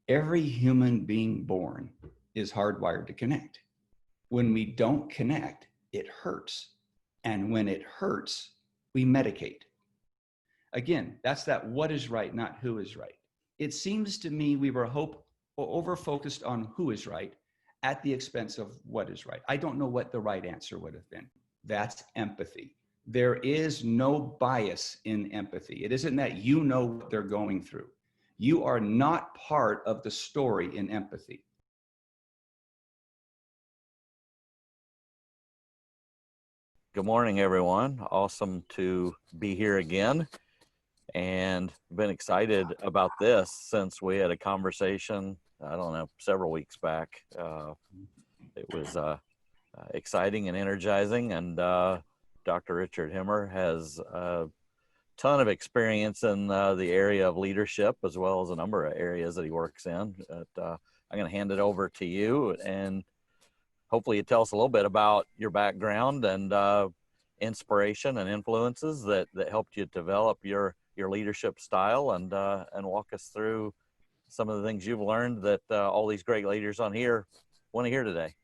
Every human being born is hardwired to connect. When we don't connect, it hurts. And when it hurts, we medicate. Again, that's that what is right, not who is right. It seems to me we were over-focused on who is right at the expense of what is right. I don't know what the right answer would have been. That's empathy. There is no bias in empathy. It isn't that you know what they're going through. You are not part of the story in empathy. Good morning, everyone. Awesome to be here again. And been excited about this since we had a conversation, I don't know, several weeks back. It was exciting and energizing. And Dr. Richard Himmer has a ton of experience in the area of leadership, as well as a number of areas that he works in. But, I'm going to hand it over to you, and hopefully you tell us a little bit about your background and inspiration and influences that helped you develop your leadership style, and walk us through some of the things you've learned that all these great leaders on here want to hear today.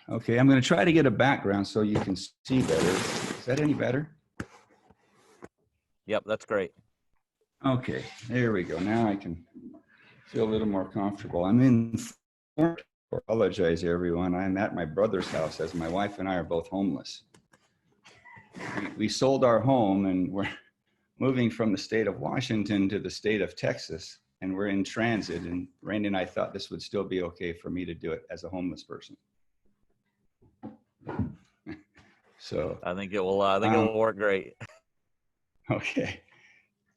Okay, I'm going to try to get a background so you can see better. Is that any better? Yep, that's great. Okay, there we go. Now I can feel a little more comfortable. I'm in, apologize everyone, I'm at my brother's house as my wife and I are both homeless. We sold our home and we're moving from the state of Washington to the state of Texas, and we're in transit, and Randy and I thought this would still be okay for me to do it as a homeless person. So I think it will work great. Okay,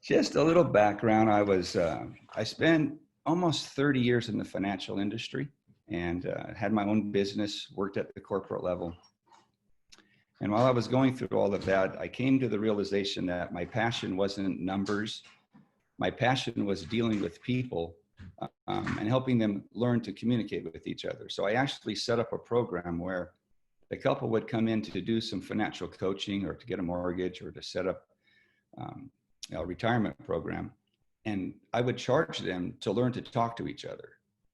just a little background. I spent almost 30 years in the financial industry, and had my own business, worked at the corporate level. And while I was going through all of that, I came to the realization that my passion wasn't numbers. My passion was dealing with people and helping them learn to communicate with each other. So I actually set up a program where the couple would come in to do some financial coaching or to get a mortgage or to set up a retirement program. And I would charge them to learn to talk to each other.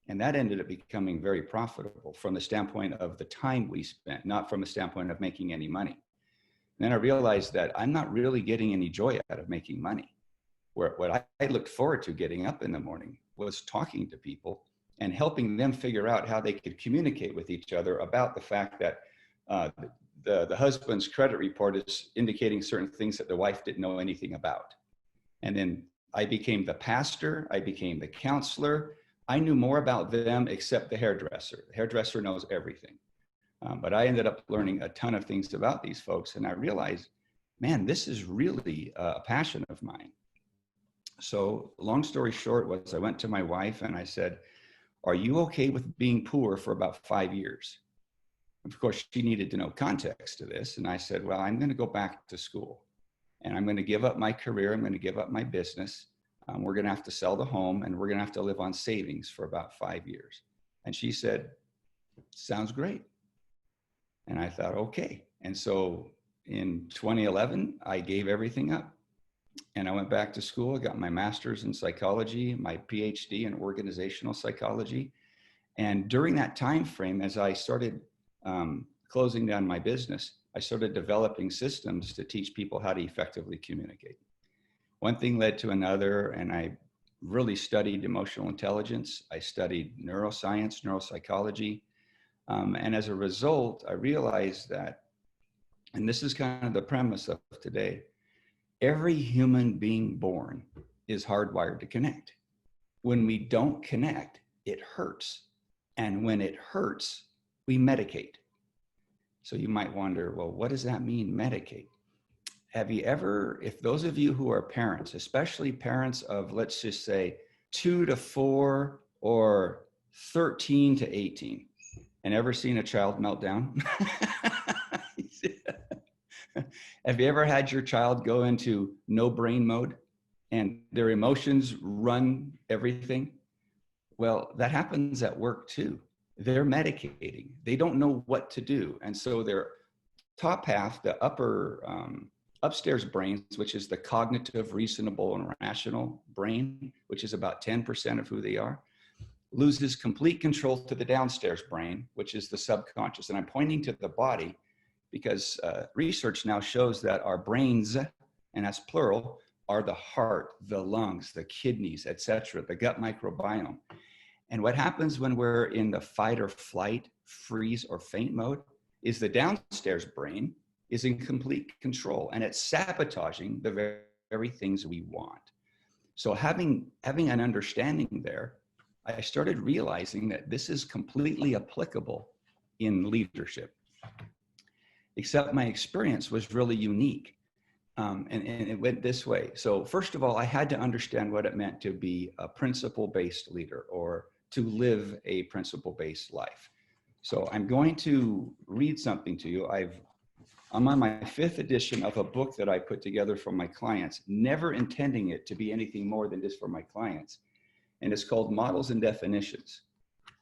And that ended up becoming very profitable from the standpoint of the time we spent, not from a standpoint of making any money. And then I realized that I'm not really getting any joy out of making money. What I looked forward to getting up in the morning was talking to people and helping them figure out how they could communicate with each other about the fact that the husband's credit report is indicating certain things that the wife didn't know anything about. And then I became the pastor, I became the counselor. I knew more about them except the hairdresser. The hairdresser knows everything. But I ended up learning a ton of things about these folks, and I realized, man, this is really a passion of mine. So long story short was I went to my wife and I said, are you okay with being poor for about 5 years? Of course, she needed to know context to this. And I said, well, I'm going to go back to school and I'm going to give up my career. I'm going to give up my business. We're going to have to sell the home and we're going to have to live on savings for about 5 years. And she said, sounds great. And I thought, okay. And so in 2011, I gave everything up and I went back to school. I got my master's in psychology, my PhD in organizational psychology. And during that time frame, as I started closing down my business, I started developing systems to teach people how to effectively communicate. One thing led to another, and I really studied emotional intelligence. I studied neuroscience, neuropsychology. And as a result, I realized that, and this is kind of the premise of today, every human being born is hardwired to connect. When we don't connect, it hurts. And when it hurts, we medicate. So you might wonder, well, what does that mean, medicate? Have you ever, if those of you who are parents, especially parents of, let's just say, 2 to 4 or 13 to 18, and ever seen a child meltdown? Have you ever had your child go into no brain mode and their emotions run everything? Well, that happens at work too. They're medicating. They don't know what to do. And so their top half, the upper upstairs brains, which is the cognitive, reasonable, and rational brain, which is about 10% of who they are, loses complete control to the downstairs brain, which is the subconscious. And I'm pointing to the body because research now shows that our brains, and that's plural, are the heart, the lungs, the kidneys, etc., the gut microbiome. And what happens when we're in the fight or flight, freeze or faint mode is the downstairs brain is in complete control, and it's sabotaging the very things we want. So having an understanding there, I started realizing that this is completely applicable in leadership. Except my experience was really unique. And it went this way. So first of all, I had to understand what it meant to be a principle-based leader or to live a principle-based life. So I'm going to read something to you. I'm on my 5th edition of a book that I put together for my clients, never intending it to be anything more than just for my clients. And it's called Models and Definitions.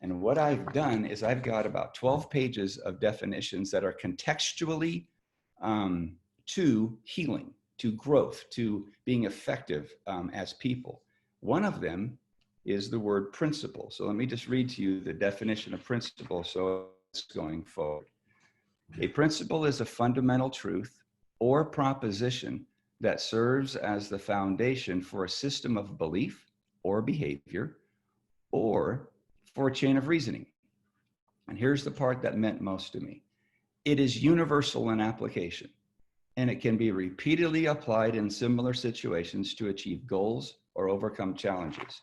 And what I've done is I've got about 12 pages of definitions that are contextually to healing, to growth, to being effective as people. One of them is the word principle. So let me just read to you the definition of principle so it's going forward. A principle is a fundamental truth or proposition that serves as the foundation for a system of belief or behavior or for a chain of reasoning. And here's the part that meant most to me. It is universal in application, and it can be repeatedly applied in similar situations to achieve goals or overcome challenges.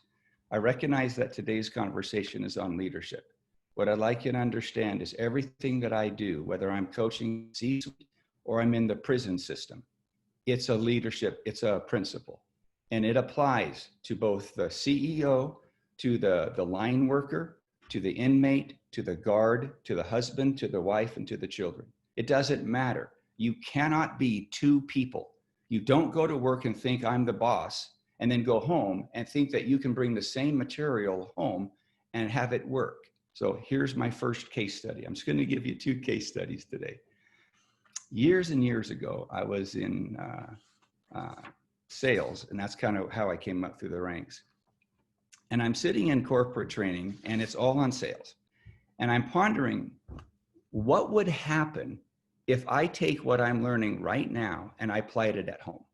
I recognize that today's conversation is on leadership. What I'd like you to understand is everything that I do, whether I'm coaching C-suite or I'm in the prison system, it's a leadership, it's a principle. And it applies to both the CEO, to the line worker, to the inmate, to the guard, to the husband, to the wife, and to the children. It doesn't matter. You cannot be two people. You don't go to work and think I'm the boss and then go home and think that you can bring the same material home and have it work. So here's my first case study. I'm just going to give you 2 case studies today. Years and years ago, I was in sales, and that's kind of how I came up through the ranks. And I'm sitting in corporate training, and it's all on sales. And I'm pondering, what would happen if I take what I'm learning right now and I applied it at home?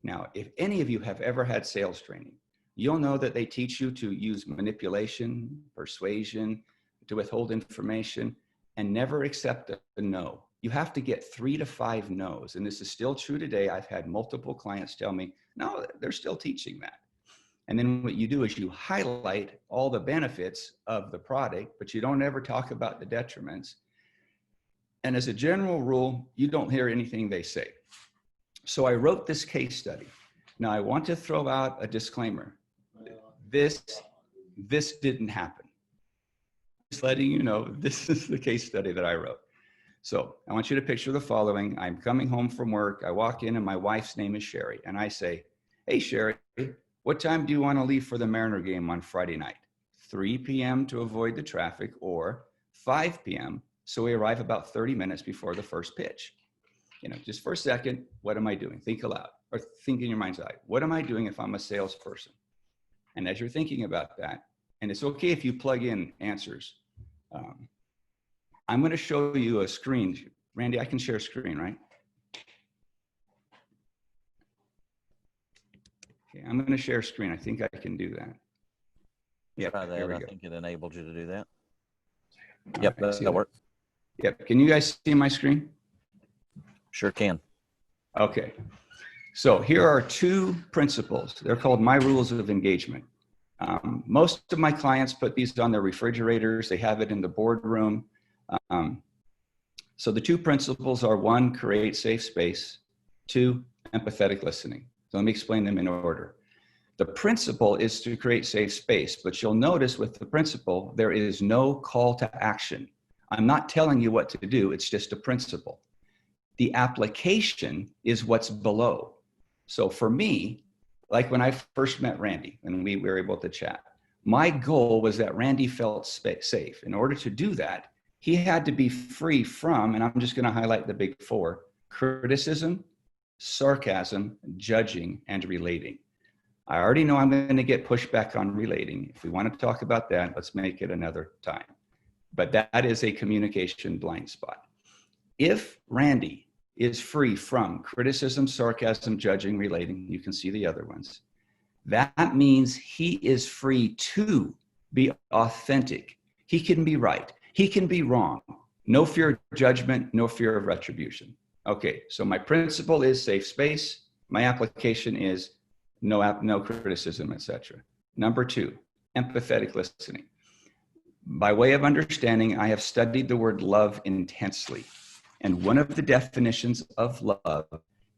Now, if any of you have ever had sales training, you'll know that they teach you to use manipulation, persuasion, to withhold information, and never accept a no. You have to get 3 to 5 no's. And this is still true today. I've had multiple clients tell me, no, they're still teaching that. And then what you do is you highlight all the benefits of the product, but you don't ever talk about the detriments. And as a general rule, you don't hear anything they say. So I wrote this case study. Now I want to throw out a disclaimer. This didn't happen. Just letting you know, this is the case study that I wrote. So I want you to picture the following. I'm coming home from work. I walk in and my wife's name is Sherry. And I say, hey, Sherry, what time do you want to leave for the Mariner game on Friday night? 3 p.m. to avoid the traffic, or 5 p.m. so we arrive about 30 minutes before the first pitch. You know, just for a second, what am I doing? Think aloud, or think in your mind's eye. What am I doing if I'm a salesperson? And as you're thinking about that, and it's okay if you plug in answers, I'm going to show you a screen. Randy, I can share a screen, right? Okay, I'm going to share a screen. I think I can do that. Yeah, try that. I go. think it enabled you to do that. All Yep, right, that'll work. Yep. Can you guys see my screen? Sure can. Okay. So here are 2 principles. They're called my rules of engagement. Most of my clients put these on their refrigerators. They have it in the boardroom. So the 2 principles are: 1, create safe space; 2, empathetic listening. So let me explain them in order. The principle is to create safe space, but you'll notice with the principle, there is no call to action. I'm not telling you what to do. It's just a principle. The application is what's below. So for me, like when I first met Randy and we were able to chat, my goal was that Randy felt safe. In order to do that, he had to be free from, and I'm just going to highlight the big 4, criticism, sarcasm, judging, and relating. I already know I'm going to get pushback on relating. If we want to talk about that, let's make it another time. But that is a communication blind spot. If Randy is free from criticism, sarcasm, judging, relating, you can see the other ones. That means he is free to be authentic. He can be right. He can be wrong. No fear of judgment, no fear of retribution. Okay, so my principle is safe space. My application is no criticism, etc. Number 2, empathetic listening. By way of understanding, I have studied the word love intensely. And one of the definitions of love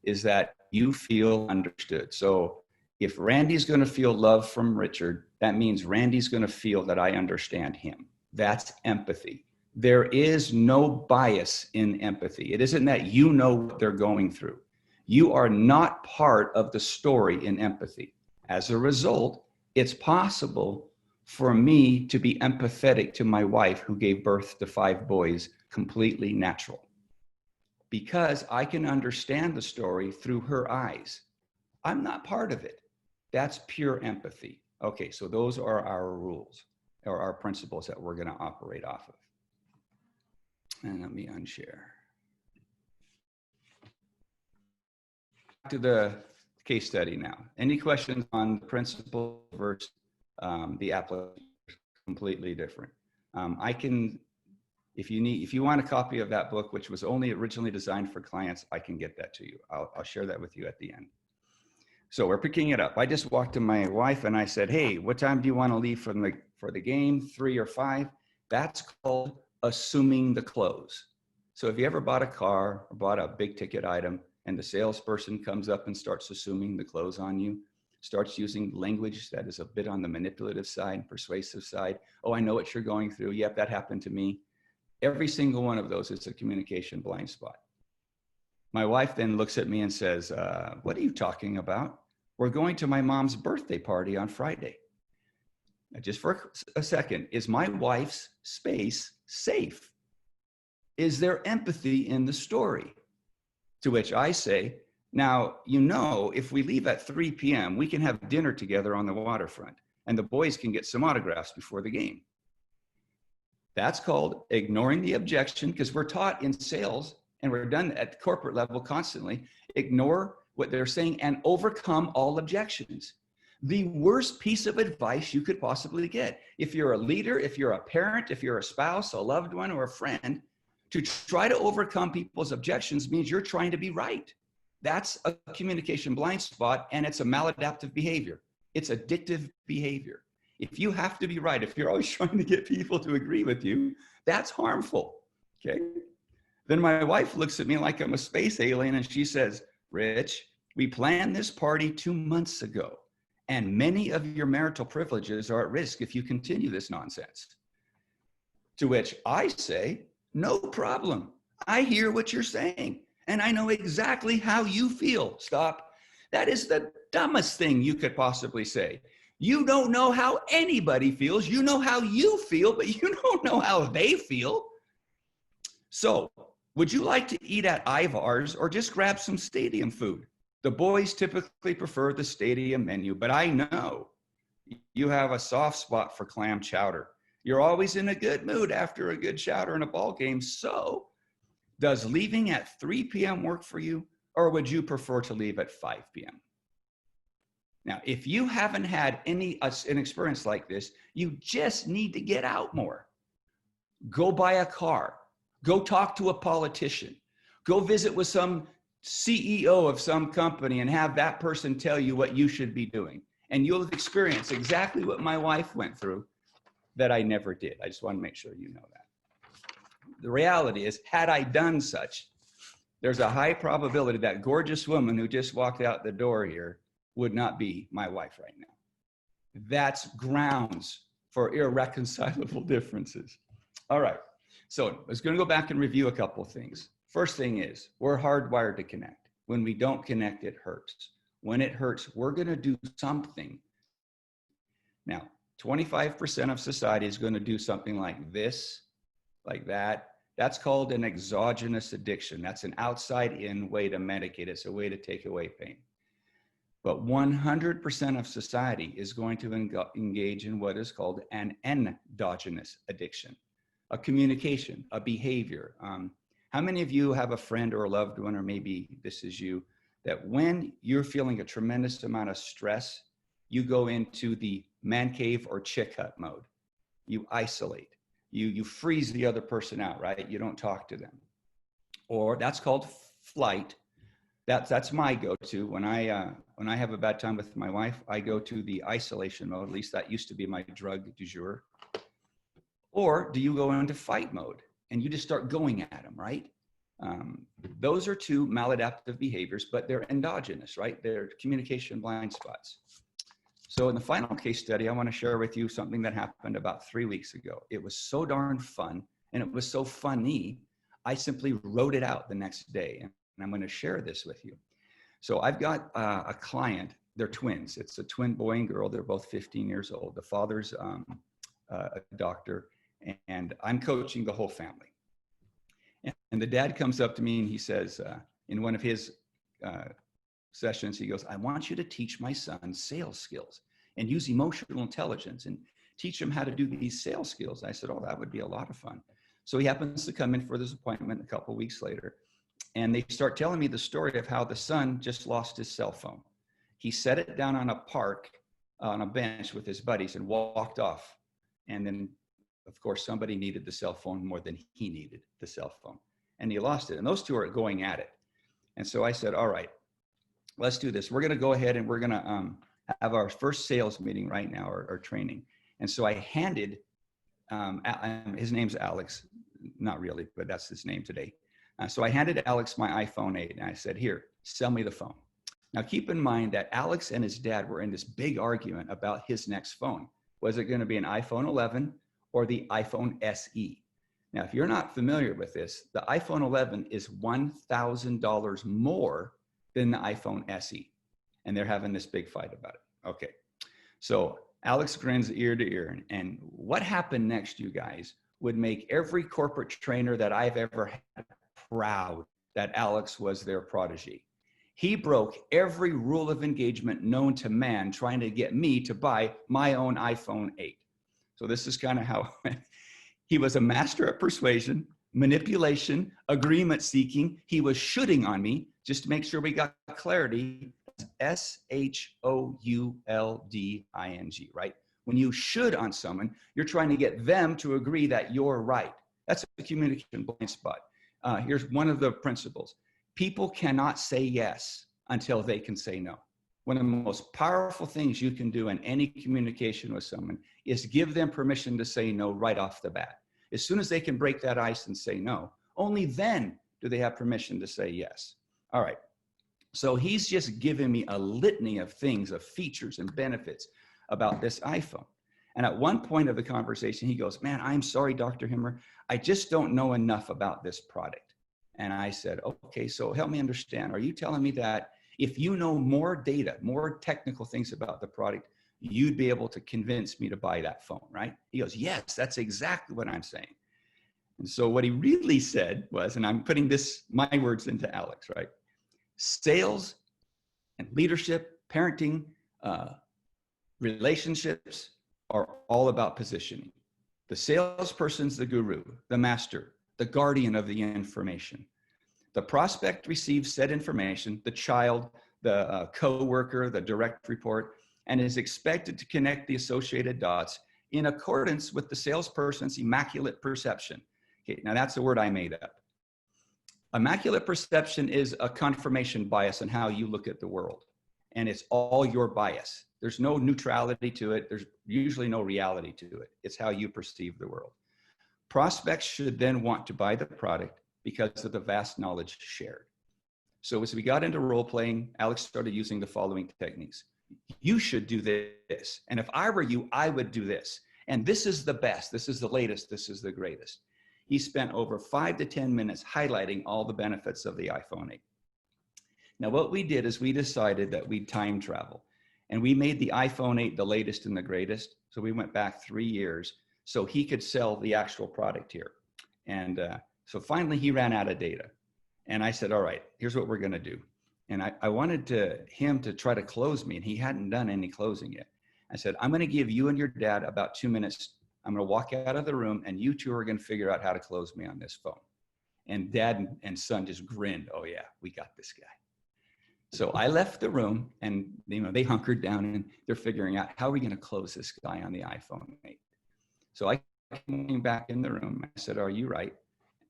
is that you feel understood. So if Randy's going to feel love from Richard, that means Randy's going to feel that I understand him. That's empathy. There is no bias in empathy. It isn't that you know what they're going through. You are not part of the story in empathy. As a result, it's possible for me to be empathetic to my wife who gave birth to 5 boys completely natural, because I can understand the story through her eyes. I'm not part of it. That's pure empathy. Okay, so those are our rules or our principles that we're going to operate off of. And let me unshare. Back to the case study now. Any questions on the principle versus the application? Completely different. I can, if you want a copy of that book, which was only originally designed for clients, I can get that to you. I'll share that with you at the end. So we're picking it up. I just walked to my wife and I said, hey, what time do you want to leave for the game? 3 or 5? That's called assuming the close. So if you ever bought a car or bought a big ticket item and the salesperson comes up and starts assuming the close on you, starts using language that is a bit on the manipulative side, persuasive side. Oh, I know what you're going through. Yep, that happened to me. Every single one of those is a communication blind spot. My wife then looks at me and says, what are you talking about? We're going to my mom's birthday party on Friday. Now, just for a second, is my wife's space safe? Is there empathy in the story? To which I say, now, if we leave at 3 p.m., we can have dinner together on the waterfront and the boys can get some autographs before the game. That's called ignoring the objection, because we're taught in sales, and we're done at the corporate level constantly, ignore what they're saying and overcome all objections. The worst piece of advice you could possibly get. If you're a leader, if you're a parent, if you're a spouse, a loved one, or a friend, to try to overcome people's objections means you're trying to be right. That's a communication blind spot, and it's a maladaptive behavior. It's addictive behavior. If you have to be right, if you're always trying to get people to agree with you, that's harmful, okay? Then my wife looks at me like I'm a space alien and she says, Rich, we planned this party 2 months ago, and many of your marital privileges are at risk if you continue this nonsense. To which I say, no problem. I hear what you're saying, and I know exactly how you feel. Stop. That is the dumbest thing you could possibly say. You don't know how anybody feels. You know how you feel, but you don't know how they feel. So, would you like to eat at Ivar's or just grab some stadium food? The boys typically prefer the stadium menu, but I know you have a soft spot for clam chowder. You're always in a good mood after a good chowder in a ball game. So, does leaving at 3 p.m. work for you, or would you prefer to leave at 5 p.m.? Now, if you haven't had an experience like this, you just need to get out more. Go buy a car. Go talk to a politician. Go visit with some CEO of some company and have that person tell you what you should be doing. And you'll have experienced exactly what my wife went through that I never did. I just want to make sure you know that. The reality is, had I done such, there's a high probability that gorgeous woman who just walked out the door here would not be my wife right now. That's grounds for irreconcilable differences. All right, so I was going to go back and review a couple of things. First thing is, we're hardwired to connect. When we don't connect, it hurts. When it hurts, we're going to do something. Now, 25% of society is going to do something like this, like that, That's called an exogenous addiction. That's an outside-in way to medicate. It's a way to take away pain. But 100% of society is going to engage in what is called an endogenous addiction, a communication, a behavior. How many of you have a friend or a loved one, or maybe this is you, that when you're feeling a tremendous amount of stress, you go into the man cave or chick hut mode? You isolate, you freeze the other person out, right? You don't talk to them. Or that's called flight. That's my go-to. When I have a bad time with my wife, I go to the isolation mode. At least that used to be my drug du jour. Or do you go into fight mode and you just start going at them, right? Those are two maladaptive behaviors, but they're endogenous, right? They're communication blind spots. So in the final case study, I want to share with you something that happened about 3 weeks ago. It was so darn fun, and it was so funny, I simply wrote it out the next day. And I'm going to share this with you. So I've got a client, they're twins. It's a twin boy and girl. They're both 15 years old. The father's a doctor, and I'm coaching the whole family. And the dad comes up to me and he says, in one of his sessions, he goes, I want you to teach my son sales skills and use emotional intelligence and teach him how to do these sales skills. I said, oh, that would be a lot of fun. So he happens to come in for this appointment a couple of weeks later. And they start telling me the story of how the son just lost his cell phone. He set it down on a park, on a bench with his buddies and walked off. And then, of course, somebody needed the cell phone more than he needed the cell phone. And he lost it. And those two are going at it. And so I said, all right, let's do this. We're going to go ahead and we're going to have our first sales meeting right now, or training. And so I handed, his name's Alex, not really, but that's his name today. So I handed Alex my iPhone 8 and I said, here, sell me the phone. Now keep in mind that Alex and his dad were in this big argument about his next phone. Was it going to be an iPhone 11 or the iPhone SE? Now, if you're not familiar with this, the iPhone 11 is $1,000 more than the iPhone SE. And they're having this big fight about it. Okay. So Alex grins ear to ear. And what happened next, you guys, would make every corporate trainer that I've ever had proud that Alex was their protege. He broke every rule of engagement known to man, trying to get me to buy my own iPhone 8. So this is kind of how he was a master at persuasion, manipulation, agreement seeking. He was shooting on me, just to make sure we got clarity. S-H-O-U-L-D-I-N-G, right? When you should on someone, you're trying to get them to agree that you're right. That's a communication blind spot. Here's one of the principles. People cannot say yes until they can say no. One of the most powerful things you can do in any communication with someone is give them permission to say no right off the bat. As soon as they can break that ice and say no, only then do they have permission to say yes. All right. So he's just giving me a litany of things, of features and benefits about this iPhone. And at one point of the conversation, he goes, man, I'm sorry, Dr. Himmer, I just don't know enough about this product. And I said, okay, so help me understand. Are you telling me that if you know more data, more technical things about the product, you'd be able to convince me to buy that phone, right? He goes, yes, that's exactly what I'm saying. And so what he really said was, and I'm putting my words into Alex, right? Sales and leadership, parenting, relationships are all about positioning. The salesperson's the guru, the master, the guardian of the information. The prospect receives said information, the child, the co-worker, the direct report, and is expected to connect the associated dots in accordance with the salesperson's immaculate perception. Okay, now that's a word I made up. Immaculate perception is a confirmation bias on how you look at the world. And it's all your bias. There's no neutrality to it. There's usually no reality to it. It's how you perceive the world. Prospects should then want to buy the product because of the vast knowledge shared. So as we got into role playing, Alex started using the following techniques. You should do this. And if I were you, I would do this. And this is the best. This is the latest. This is the greatest. He spent over 5 to 10 minutes highlighting all the benefits of the iPhone 8. Now, what we did is we decided that we'd time travel. And we made the iPhone 8 the latest and the greatest. So we went back 3 years so he could sell the actual product here. And So finally he ran out of data. And I said, all right, here's what we're going to do. And I wanted him to try to close me, and he hadn't done any closing yet. I said, I'm going to give you and your dad about 2 minutes. I'm going to walk out of the room, and you two are going to figure out how to close me on this phone. And dad and son just grinned. Oh yeah, we got this guy. So I left the room, and they hunkered down, and they're figuring out, how are we going to close this guy on the iPhone 8? So I came back in the room. I said, are you right?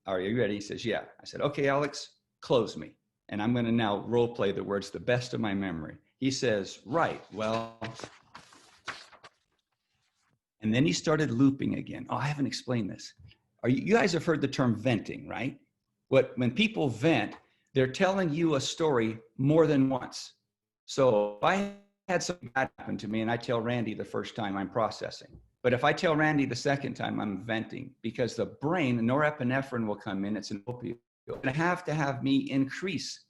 Are you ready? He says, yeah. I said, okay, Alex, close me. And I'm going to now role play the words to the best of my memory. He says, right, well. And then he started looping again. Oh, I haven't explained this. You guys have heard the term venting, right? When people vent, they're telling you a story more than once. So if I had something bad happen to me and I tell Randy the first time, I'm processing. But if I tell Randy the second time, I'm venting, because the brain, norepinephrine will come in. It's an opioid. And have to have me increase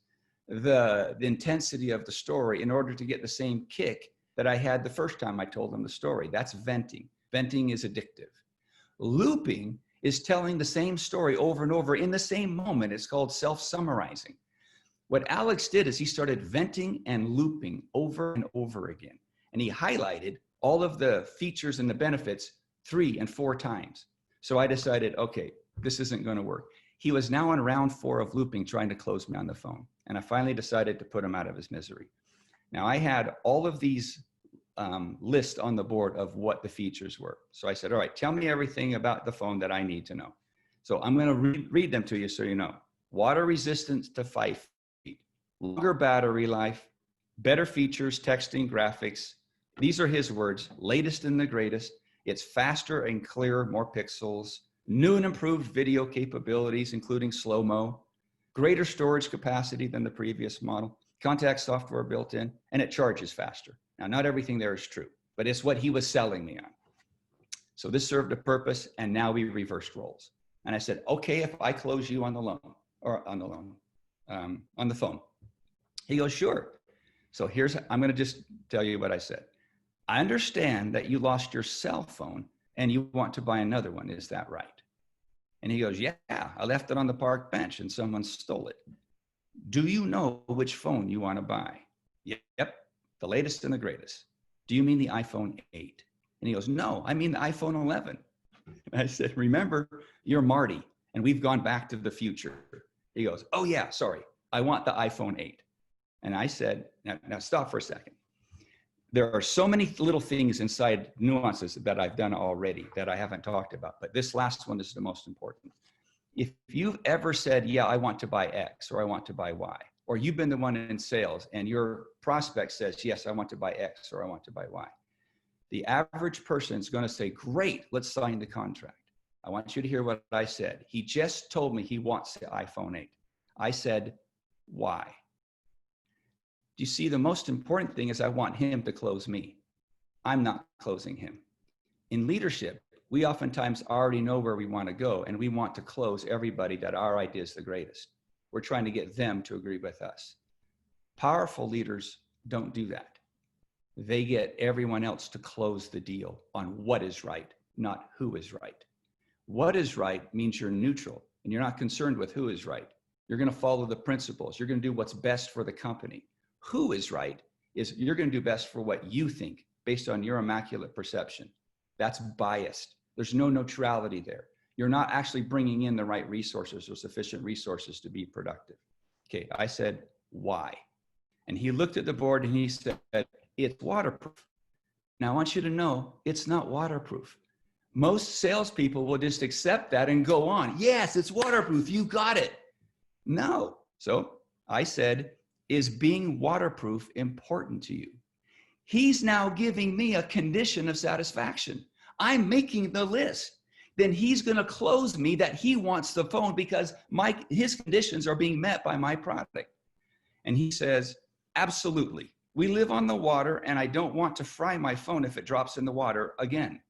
the intensity of the story in order to get the same kick that I had the first time I told them the story. That's venting. Venting is addictive. Looping is telling the same story over and over in the same moment. It's called self-summarizing. What Alex did is he started venting and looping over and over again. And he highlighted all of the features and the benefits 3 and 4 times. So I decided, okay, this isn't going to work. He was now on round 4 of looping, trying to close me on the phone. And I finally decided to put him out of his misery. Now I had all of these lists on the board of what the features were. So I said, all right, tell me everything about the phone that I need to know. So I'm going to read them to you so you know. Water resistance to 5 feet, longer battery life, better features, texting, graphics. These are his words, latest and the greatest. It's faster and clearer, more pixels, new and improved video capabilities, including slow-mo, greater storage capacity than the previous model, contact software built in, and it charges faster. Now, not everything there is true, but it's what he was selling me on. So this served a purpose, and now we reversed roles. And I said, okay, if I close you on the loan, or on the phone. He goes, sure. So I'm going to just tell you what I said. I understand that you lost your cell phone and you want to buy another one. Is that right? And he goes, yeah, I left it on the park bench and someone stole it. Do you know which phone you want to buy? Yep, the latest and the greatest. Do you mean the iPhone 8? And he goes, no, I mean the iPhone 11. And I said, remember, you're Marty and we've gone back to the future. He goes, oh yeah, sorry, I want the iPhone 8. And I said, now stop for a second. There are so many little things inside nuances that I've done already that I haven't talked about, but this last one is the most important. If you've ever said, yeah, I want to buy X or I want to buy Y, or you've been the one in sales and your prospect says, yes, I want to buy X or I want to buy Y, the average person is going to say, great, let's sign the contract. I want you to hear what I said. He just told me he wants the iPhone 8. I said, why? You see, the most important thing is I want him to close me. I'm not closing him. In leadership, we oftentimes already know where we want to go, and we want to close everybody that our idea is the greatest. We're trying to get them to agree with us. Powerful leaders don't do that. They get everyone else to close the deal on what is right, not who is right. What is right means you're neutral, and you're not concerned with who is right. You're going to follow the principles. You're going to do what's best for the company. Who is right is you're going to do best for what you think based on your immaculate perception. That's biased. There's no neutrality there. You're not actually bringing in the right resources or sufficient resources to be productive. Okay, I said, why? And he looked at the board and he said, it's waterproof. Now I want you to know it's not waterproof. Most salespeople will just accept that and go on. Yes, it's waterproof. You got it. No. So I said, is being waterproof important to you? He's now giving me a condition of satisfaction. I'm making the list. Then he's going to close me that he wants the phone because his conditions are being met by my product. And he says, absolutely. We live on the water and I don't want to fry my phone if it drops in the water again.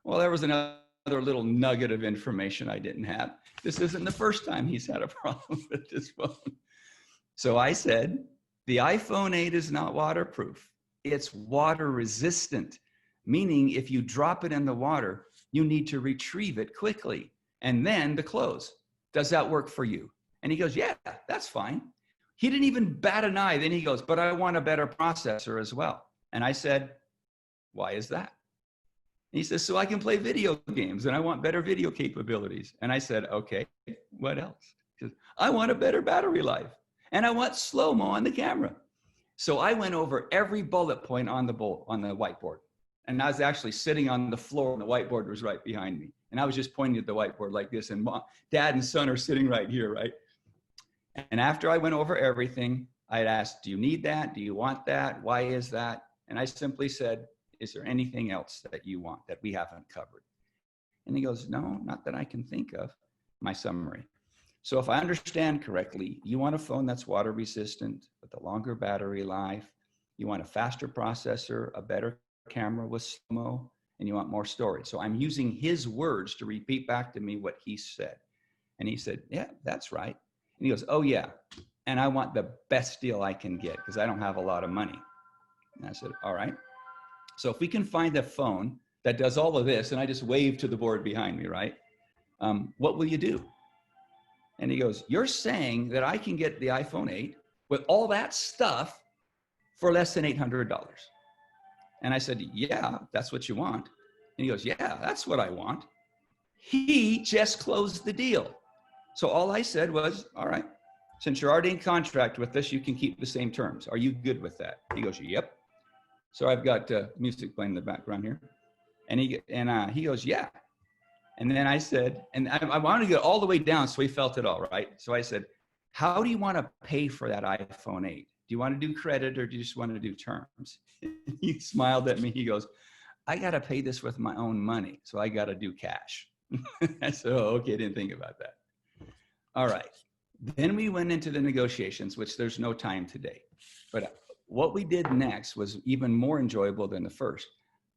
Well, there was another little nugget of information I didn't have. This isn't the first time he's had a problem with this phone. So I said, the iPhone 8 is not waterproof. It's water resistant, meaning if you drop it in the water, you need to retrieve it quickly. And then the close Does that work for you? And he goes, yeah, that's fine. He didn't even bat an eye. Then he goes, but I want a better processor as well. And I said, why is that? And he says, so I can play video games and I want better video capabilities. And I said, okay, what else? He says, I want a better battery life and I want slow-mo on the camera. So I went over every bullet point on the whiteboard. And I was actually sitting on the floor and the whiteboard was right behind me. And I was just pointing at the whiteboard like this, and Dad and son are sitting right here, right? And after I went over everything, I'd asked, do you need that? Do you want that? Why is that? And I simply said, is there anything else that you want that we haven't covered? And he goes, no, not that I can think of. My summary. So if I understand correctly, you want a phone that's water resistant with a longer battery life. You want a faster processor, a better camera with slow-mo, and you want more storage. So I'm using his words to repeat back to me what he said. And he said, yeah, that's right. And he goes, oh yeah, and I want the best deal I can get because I don't have a lot of money. And I said, all right. So if we can find a phone that does all of this, and I just waved to the board behind me, right? What will you do? And he goes, you're saying that I can get the iPhone 8 with all that stuff for less than $800. And I said, yeah, that's what you want. And he goes, yeah, that's what I want. He just closed the deal. So all I said was, all right, since you're already in contract with us, you can keep the same terms. Are you good with that? He goes, yep. So I've got music playing in the background here. And he goes, yeah. And then I said, and I wanted to get all the way down so he felt it all, right? So I said, how do you want to pay for that iPhone 8? Do you want to do credit or do you just want to do terms? He smiled at me. He goes, I got to pay this with my own money. So I got to do cash. I said, oh, okay, didn't think about that. All right. Then we went into the negotiations, which there's no time today. But what we did next was even more enjoyable than the first.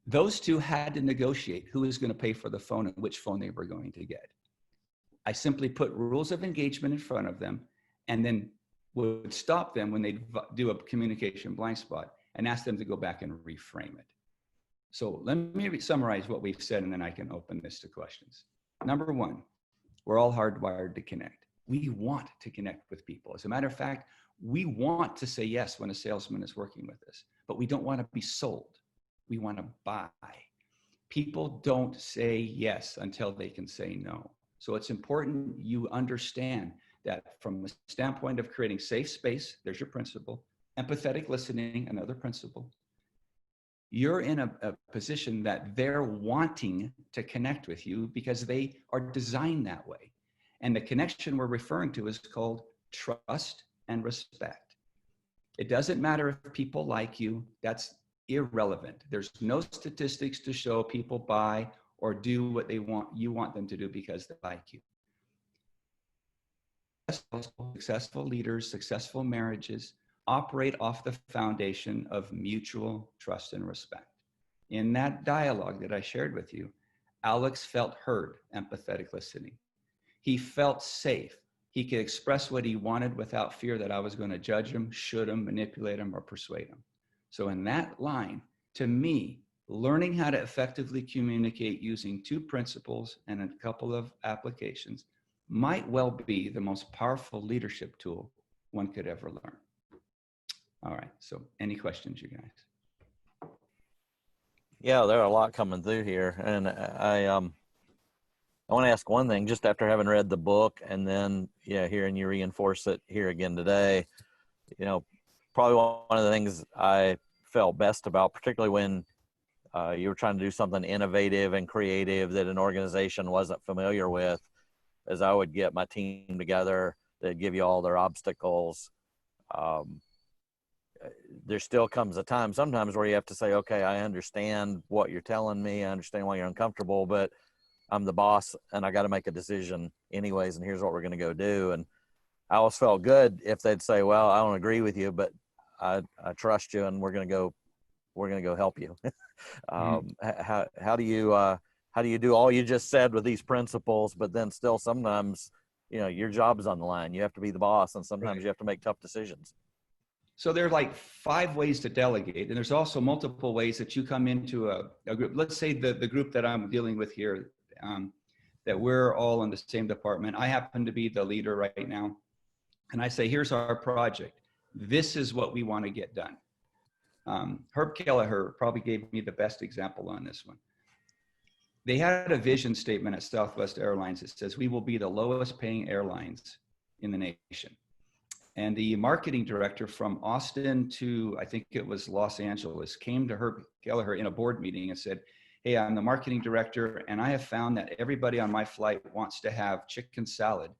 Those two had to negotiate who was going to pay for the phone and which phone they were going to get. I simply put rules of engagement in front of them and then would stop them when they do a communication blind spot and ask them to go back and reframe it. So let me summarize what we've said and then I can open this to questions. Number one, we're all hardwired to connect. We want to connect with people. As a matter of fact, we want to say yes when a salesman is working with us, but we don't want to be sold. We want to buy. People don't say yes until they can say no. So it's important you understand that from the standpoint of creating safe space, there's your principle. Empathetic listening, another principle. You're in a position that they're wanting to connect with you because they are designed that way. And the connection we're referring to is called trust and respect. It doesn't matter if people like you, that's irrelevant. There's no statistics to show people buy or do what you want them to do because they like you. Successful leaders, successful marriages operate off the foundation of mutual trust and respect. In that dialogue that I shared with you, Alex felt heard, empathetic listening. He felt safe. He could express what he wanted without fear that I was going to judge him, should him, manipulate him, or persuade him. So in that line, to me, learning how to effectively communicate using two principles and a couple of applications might well be the most powerful leadership tool one could ever learn. All right, so any questions, you guys? Yeah, there are a lot coming through here. And I want to ask one thing, just after having read the book and then, hearing you reinforce it here again today, probably one of the things I felt best about, particularly when you were trying to do something innovative and creative that an organization wasn't familiar with, is I would get my team together, they'd give you all their obstacles. There still comes a time sometimes where you have to say, okay, I understand what you're telling me. I understand why you're uncomfortable, but I'm the boss and I got to make a decision anyways. And here's what we're going to go do. And I always felt good if they'd say, well, I don't agree with you, but I trust you and we're going to go help you. How do you do all you just said with these principles, but then still sometimes, your job is on the line. You have to be the boss and sometimes you have to make tough decisions. So there are like 5 ways to delegate. And there's also multiple ways that you come into a group. Let's say the group that I'm dealing with here, that we're all in the same department. I happen to be the leader right now. And I say, here's our project. This is what we want to get done. Herb Kelleher probably gave me the best example on this one. They had a vision statement at Southwest Airlines that says, we will be the lowest paying airlines in the nation. And the marketing director from Austin to, I think it was Los Angeles, came to Herb Kelleher in a board meeting and said, hey, I'm the marketing director, and I have found that everybody on my flight wants to have chicken salad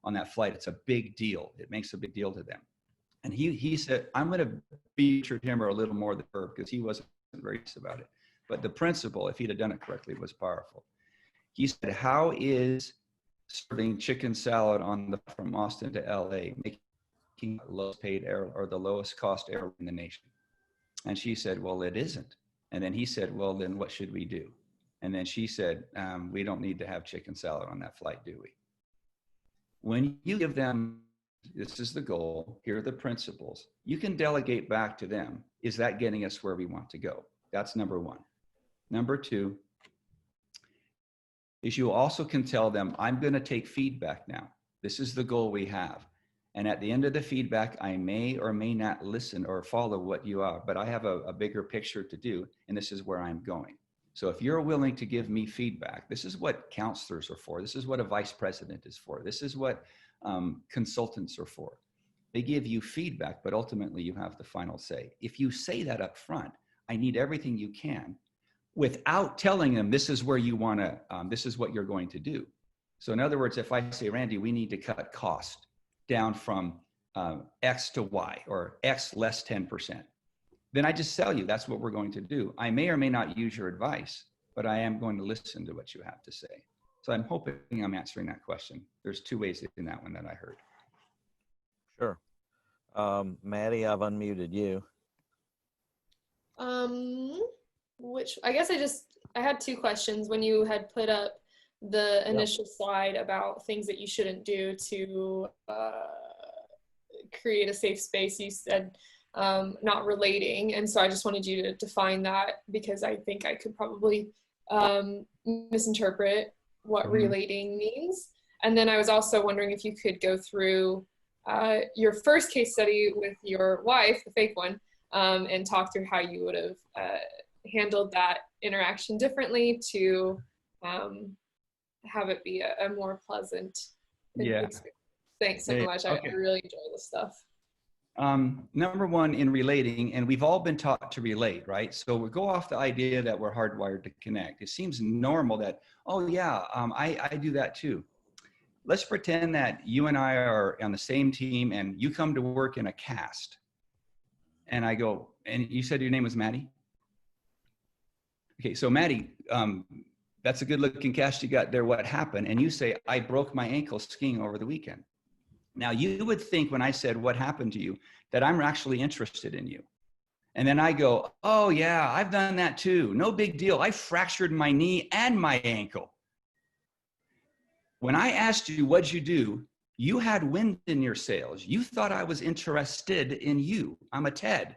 on that flight. It's a big deal. It makes a big deal to them. And he said, I'm going to feature him or a little more than Herb, because he wasn't very nice about it. But the principle, if he'd have done it correctly, was powerful. He said, how is serving chicken salad from Austin to LA making the lowest paid air or the lowest cost airline in the nation? And she said, well, it isn't. And then he said, well, then what should we do? And then she said, we don't need to have chicken salad on that flight, do we? When you give them, this is the goal, here are the principles, you can delegate back to them. Is that getting us where we want to go? That's number one. Number two is you also can tell them, I'm going to take feedback now. This is the goal we have. And at the end of the feedback, I may or may not listen or follow what you are, but I have a bigger picture to do, and this is where I'm going. So if you're willing to give me feedback, this is what counselors are for. This is what a vice president is for. This is what consultants are for. They give you feedback, but ultimately you have the final say. If you say that up front, I need everything you can, without telling them this is where you want to, this is what you're going to do. So in other words, if I say, Randy, we need to cut cost down from X to Y, or X less 10%. Then I just tell you that's what we're going to do. I may or may not use your advice, but I am going to listen to what you have to say. So I'm hoping I'm answering that question. There's two ways in that one that I heard. Sure. Maddie, I've unmuted you. Which I guess I had two questions. When you had put up the initial slide about things that you shouldn't do to create a safe space, you said not relating. And so I just wanted you to define that, because I think I could probably misinterpret what relating means. And then I was also wondering if you could go through your first case study with your wife, the fake one, and talk through how you would have handled that interaction differently to have it be a more pleasant experience. Thanks so much. Okay. I really enjoy this stuff. Number one, in relating, and we've all been taught to relate, right? So we go off the idea that we're hardwired to connect. It seems normal that, oh yeah, I do that too. Let's pretend that you and I are on the same team and you come to work in a cast. And I go, and you said your name was Maddie? Okay, so Maddie, that's a good looking cast you got there. What happened? And you say, I broke my ankle skiing over the weekend. Now you would think when I said what happened to you, that I'm actually interested in you. And then I go, oh yeah, I've done that too. No big deal. I fractured my knee and my ankle. When I asked you, what'd you do? You had wind in your sails. You thought I was interested in you. I'm a Ted.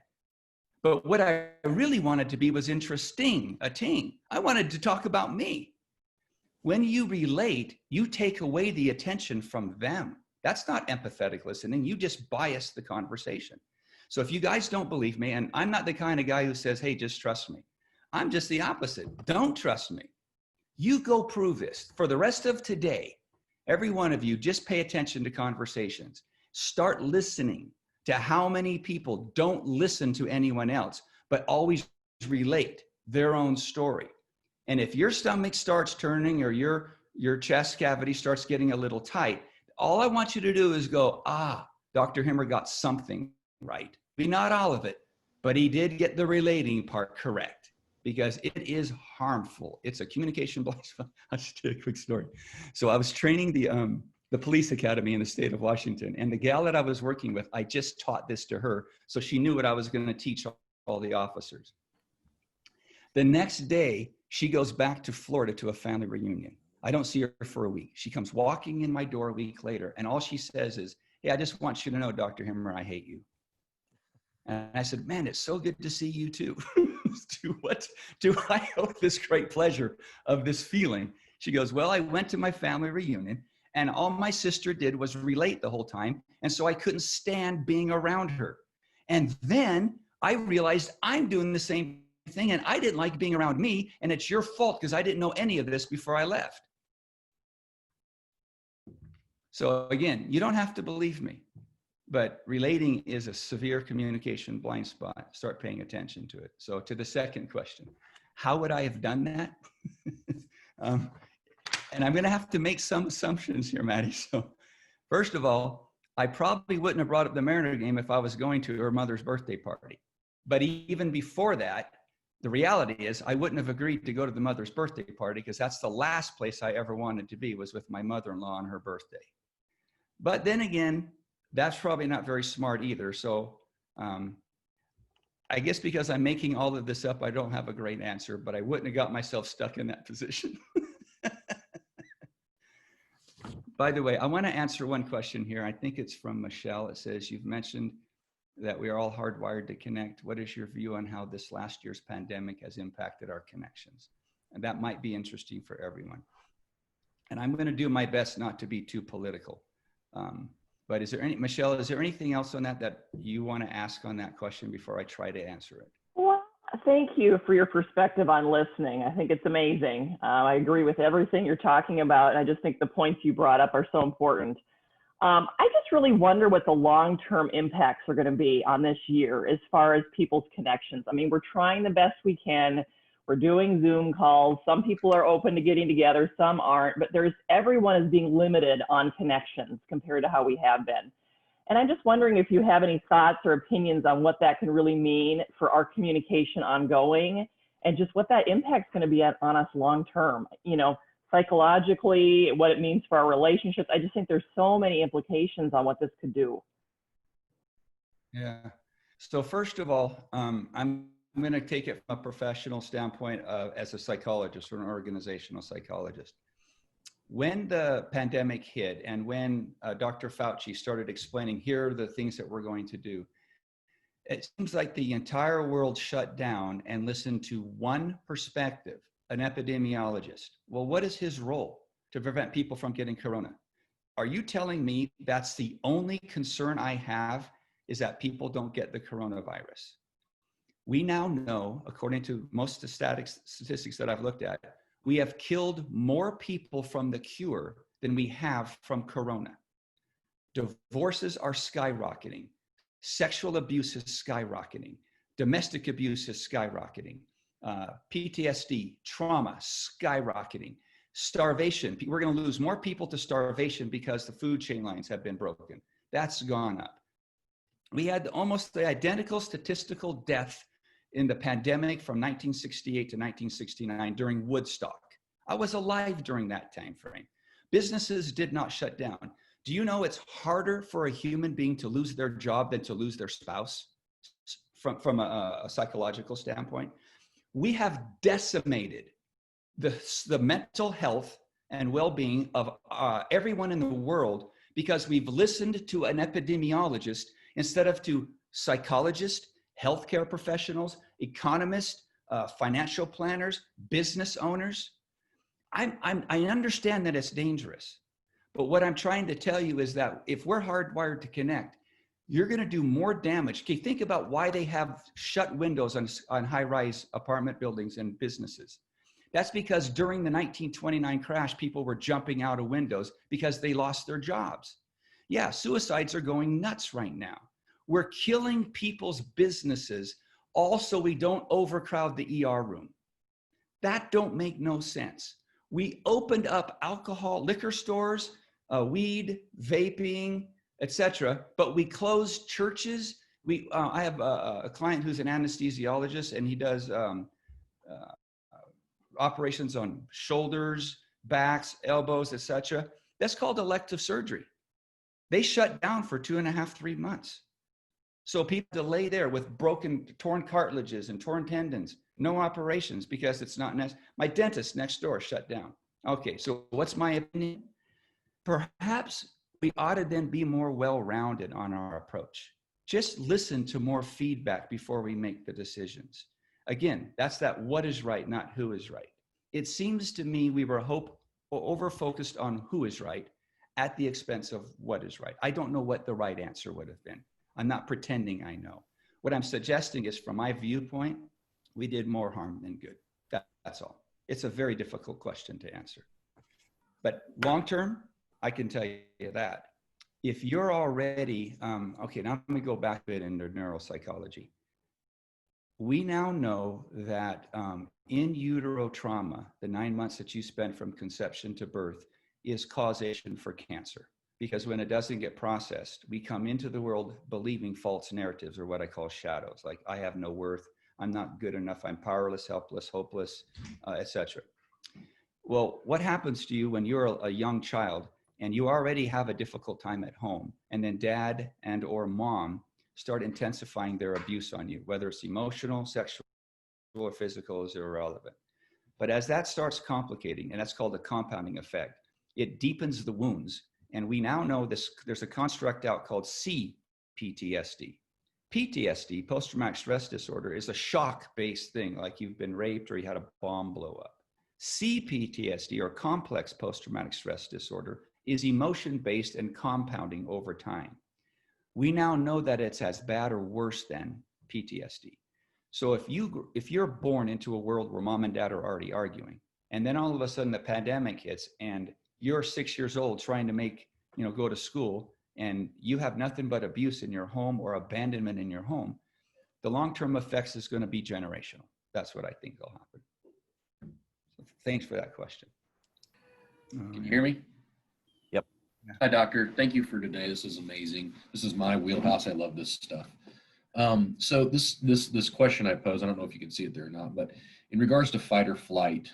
But what I really wanted to be was interesting, a ting. I wanted to talk about me. When you relate, you take away the attention from them. That's not empathetic listening. You just bias the conversation. So if you guys don't believe me, and I'm not the kind of guy who says, hey, just trust me. I'm just the opposite. Don't trust me. You go prove this. For the rest of today, every one of you, just pay attention to conversations. Start listening to how many people don't listen to anyone else, but always relate their own story. And if your stomach starts turning or your chest cavity starts getting a little tight, all I want you to do is go, Dr. Himmer got something right. Maybe not all of it, but he did get the relating part correct, because it is harmful. It's a communication blind spot. I'll just tell you a quick story. So I was training the police academy in the state of Washington, and the gal that I was working with, I just taught this to her, so she knew what I was going to teach all the officers. The next day, she goes back to Florida to a family reunion. I don't see her for a week. She comes walking in my door a week later, and all she says is, hey, I just want you to know, Dr. Himmer, I hate you. And I said, man, it's so good to see you too. To what do I owe this great pleasure of this feeling? She goes, well, I went to my family reunion and all my sister did was relate the whole time. And so I couldn't stand being around her. And then I realized I'm doing the same thing and I didn't like being around me. And it's your fault because I didn't know any of this before I left. So again, you don't have to believe me, but relating is a severe communication blind spot. Start paying attention to it. So to the second question, how would I have done that? And I'm going to have to make some assumptions here, Maddie. So first of all, I probably wouldn't have brought up the Mariner game if I was going to her mother's birthday party. But even before that, the reality is I wouldn't have agreed to go to the mother's birthday party because that's the last place I ever wanted to be, was with my mother-in-law on her birthday. But then again, that's probably not very smart either. So I guess because I'm making all of this up, I don't have a great answer, but I wouldn't have got myself stuck in that position. By the way, I want to answer one question here. I think it's from Michelle. It says, you've mentioned that we are all hardwired to connect. What is your view on how this last year's pandemic has impacted our connections? And that might be interesting for everyone. And I'm going to do my best not to be too political. But is there Michelle, is there anything else on that you want to ask on that question before I try to answer it? Well, thank you for your perspective on listening. I think it's amazing. I agree with everything you're talking about. And I just think the points you brought up are so important. I just really wonder what the long-term impacts are going to be on this year as far as people's connections. I mean, we're trying the best we can. We're doing Zoom calls. Some people are open to getting together, some aren't, but everyone is being limited on connections compared to how we have been. And I'm just wondering if you have any thoughts or opinions on what that can really mean for our communication ongoing and just what that impact's going to be on us long-term, you know, psychologically, what it means for our relationships. I just think there's so many implications on what this could do. Yeah. So first of all, I'm going to take it from a professional standpoint as a psychologist or an organizational psychologist. When the pandemic hit and when Dr. Fauci started explaining, here are the things that we're going to do, it seems like the entire world shut down and listened to one perspective, an epidemiologist. Well, what is his role? To prevent people from getting corona. Are you telling me that's the only concern I have, is that people don't get the coronavirus? We now know, according to most of the statistics that I've looked at, we have killed more people from the cure than we have from corona. Divorces are skyrocketing. Sexual abuse is skyrocketing. Domestic abuse is skyrocketing. PTSD, trauma, skyrocketing. Starvation, we're going to lose more people to starvation because the food chain lines have been broken. That's gone up. We had almost the identical statistical death in the pandemic from 1968 to 1969 during Woodstock. I was alive during that time frame. Businesses did not shut down. Do you know it's harder for a human being to lose their job than to lose their spouse from a psychological standpoint? We have decimated the mental health and well-being of everyone in the world because we've listened to an epidemiologist instead of to psychologists, healthcare professionals, economists, financial planners, business owners. I understand that it's dangerous, but what I'm trying to tell you is that if we're hardwired to connect, you're going to do more damage. Okay, think about why they have shut windows on high-rise apartment buildings and businesses. That's because during the 1929 crash, people were jumping out of windows because they lost their jobs. Yeah, suicides are going nuts right now. We're killing people's businesses all so we don't overcrowd the ER room. That don't make no sense. We opened up alcohol, liquor stores, weed, vaping, etc., but we closed churches. I have a client who's an anesthesiologist, and he does operations on shoulders, backs, elbows, etc. That's called elective surgery. They shut down for 2.5, 3 months. So people lay there with torn cartilages and torn tendons, no operations because it's not necessary. My dentist next door shut down. Okay, so what's my opinion? Perhaps we ought to then be more well-rounded on our approach. Just listen to more feedback before we make the decisions. Again, that's that what is right, not who is right. It seems to me we were over focused on who is right at the expense of what is right. I don't know what the right answer would have been. I'm not pretending I know. What I'm suggesting is, from my viewpoint, we did more harm than good. That's all. It's a very difficult question to answer. But long term, I can tell you that. If you're already, okay, now let me go back a bit into neuropsychology. We now know that in utero trauma, the 9 months that you spend from conception to birth is causation for cancer. Because when it doesn't get processed, we come into the world believing false narratives, or what I call shadows, like I have no worth, I'm not good enough, I'm powerless, helpless, hopeless, etc. Well, what happens to you when you're a young child and you already have a difficult time at home, and then dad and or mom start intensifying their abuse on you, whether it's emotional, sexual, or physical, is irrelevant. But as that starts complicating, and that's called the compounding effect, it deepens the wounds. And we now know this, there's a construct out called CPTSD. PTSD, post-traumatic stress disorder, is a shock-based thing, like you've been raped or you had a bomb blow up. CPTSD, or complex post-traumatic stress disorder, is emotion-based and compounding over time. We now know that it's as bad or worse than PTSD. So if you're born into a world where mom and dad are already arguing, and then all of a sudden the pandemic hits and you're 6 years old trying to go to school, and you have nothing but abuse in your home or abandonment in your home, the long-term effects is going to be generational. That's what I think will happen. So thanks for that question. Can you hear me? Yep. Hi, doctor. Thank you for today. This is amazing. This is my wheelhouse. I love this stuff. So this question I pose, I don't know if you can see it there or not, but in regards to fight or flight,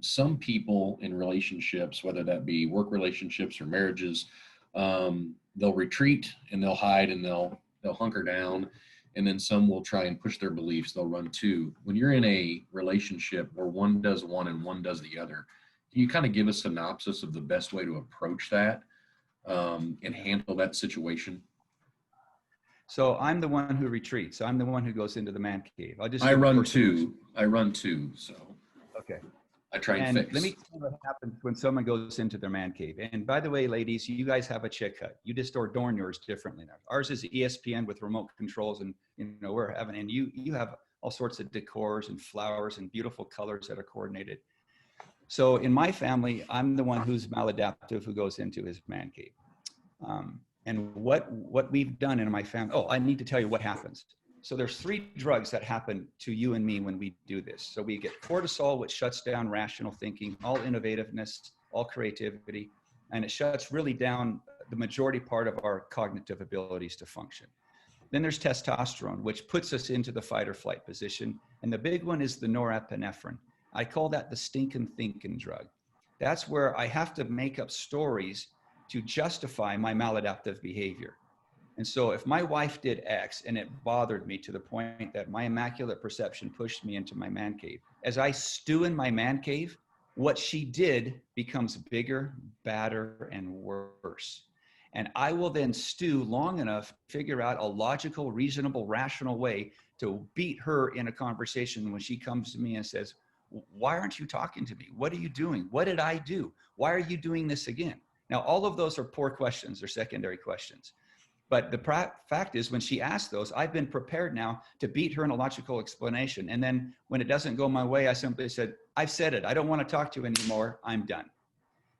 some people in relationships, whether that be work relationships or marriages, they'll retreat and they'll hide and they'll hunker down, and then some will try and push their beliefs. They'll run too. When you're in a relationship where one does one and one does the other, can you kind of give a synopsis of the best way to approach that and handle that situation? So I'm the one who retreats. I'm the one who goes into the man cave. I run too, so okay. I try and fix. Let me tell you what happens when someone goes into their man cave. And by the way, ladies, you guys have a chick hut. You just adorn yours differently now. Ours is ESPN with remote controls, and we're having, and you have all sorts of decors and flowers and beautiful colors that are coordinated. So in my family, I'm the one who's maladaptive, who goes into his man cave. And what we've done in my family, I need to tell you what happens. So there's 3 drugs that happen to you and me when we do this. So we get cortisol, which shuts down rational thinking, all innovativeness, all creativity, and it shuts really down the majority part of our cognitive abilities to function. Then there's testosterone, which puts us into the fight or flight position. And the big one is the norepinephrine. I call that the stinking thinking drug. That's where I have to make up stories to justify my maladaptive behavior. And so if my wife did X and it bothered me to the point that my immaculate perception pushed me into my man cave, as I stew in my man cave, what she did becomes bigger, badder, and worse. And I will then stew long enough to figure out a logical, reasonable, rational way to beat her in a conversation when she comes to me and says, why aren't you talking to me? What are you doing? What did I do? Why are you doing this again? Now, all of those are poor questions. They're secondary questions. But the fact is, when she asks those, I've been prepared now to beat her in a logical explanation. And then when it doesn't go my way, I simply said, I've said it. I don't want to talk to you anymore. I'm done.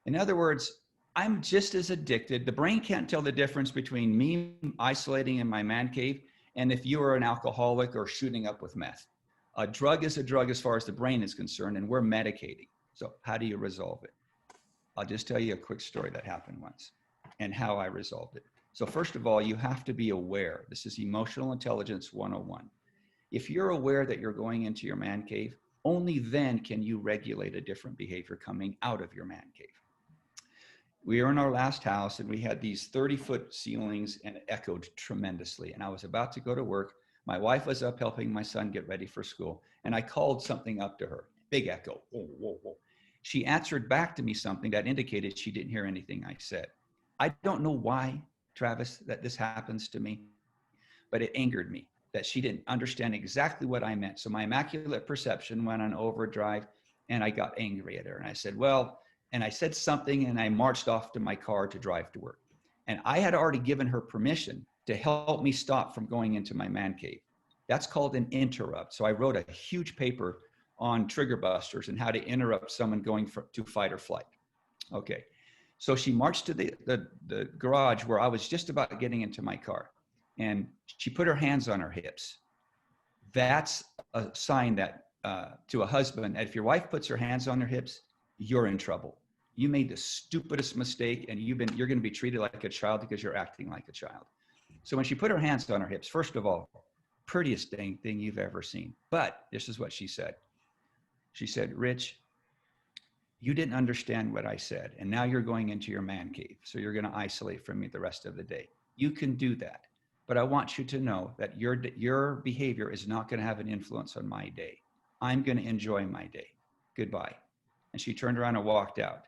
In other words, I'm just as addicted. The brain can't tell the difference between me isolating in my man cave and if you are an alcoholic or shooting up with meth. A drug is a drug as far as the brain is concerned, and we're medicating. So how do you resolve it? I'll just tell you a quick story that happened once and how I resolved it. So first of all, you have to be aware. This is emotional intelligence 101. If you're aware that you're going into your man cave, only then can you regulate a different behavior coming out of your man cave. We were in our last house and we had these 30-foot ceilings and it echoed tremendously. And I was about to go to work. My wife was up helping my son get ready for school. And I called something up to her, big echo. Whoa, whoa, whoa. She answered back to me something that indicated she didn't hear anything I said. I don't know why, Travis, that this happens to me, but it angered me that she didn't understand exactly what I meant. So my immaculate perception went on overdrive and I got angry at her. And I said, well, and I said something and I marched off to my car to drive to work. And I had already given her permission to help me stop from going into my man cave. That's called an interrupt. So I wrote a huge paper on trigger busters and how to interrupt someone going to fight or flight. Okay. So she marched to the garage where I was just about getting into my car, and she put her hands on her hips. That's a sign that to a husband, that if your wife puts her hands on her hips, you're in trouble. You made the stupidest mistake, and you're going to be treated like a child because you're acting like a child. So when she put her hands on her hips, first of all, prettiest dang thing you've ever seen. But this is what she said. She said, Rich, you didn't understand what I said, and now you're going into your man cave. So you're going to isolate from me the rest of the day. You can do that. But I want you to know that your behavior is not going to have an influence on my day. I'm going to enjoy my day. Goodbye. And she turned around and walked out.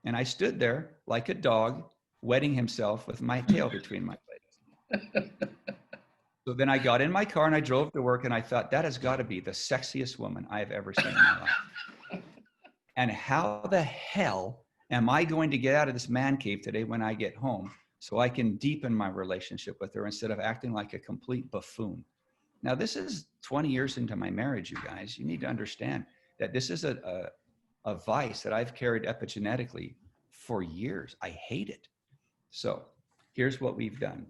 And I stood there like a dog wetting himself with my tail between my legs. So then I got in my car and I drove to work, and I thought, that has got to be the sexiest woman I've ever seen in my life. And how the hell am I going to get out of this man cave today when I get home so I can deepen my relationship with her instead of acting like a complete buffoon? Now, this is 20 years into my marriage, you guys. You need to understand that this is a vice that I've carried epigenetically for years. I hate it. So here's what we've done.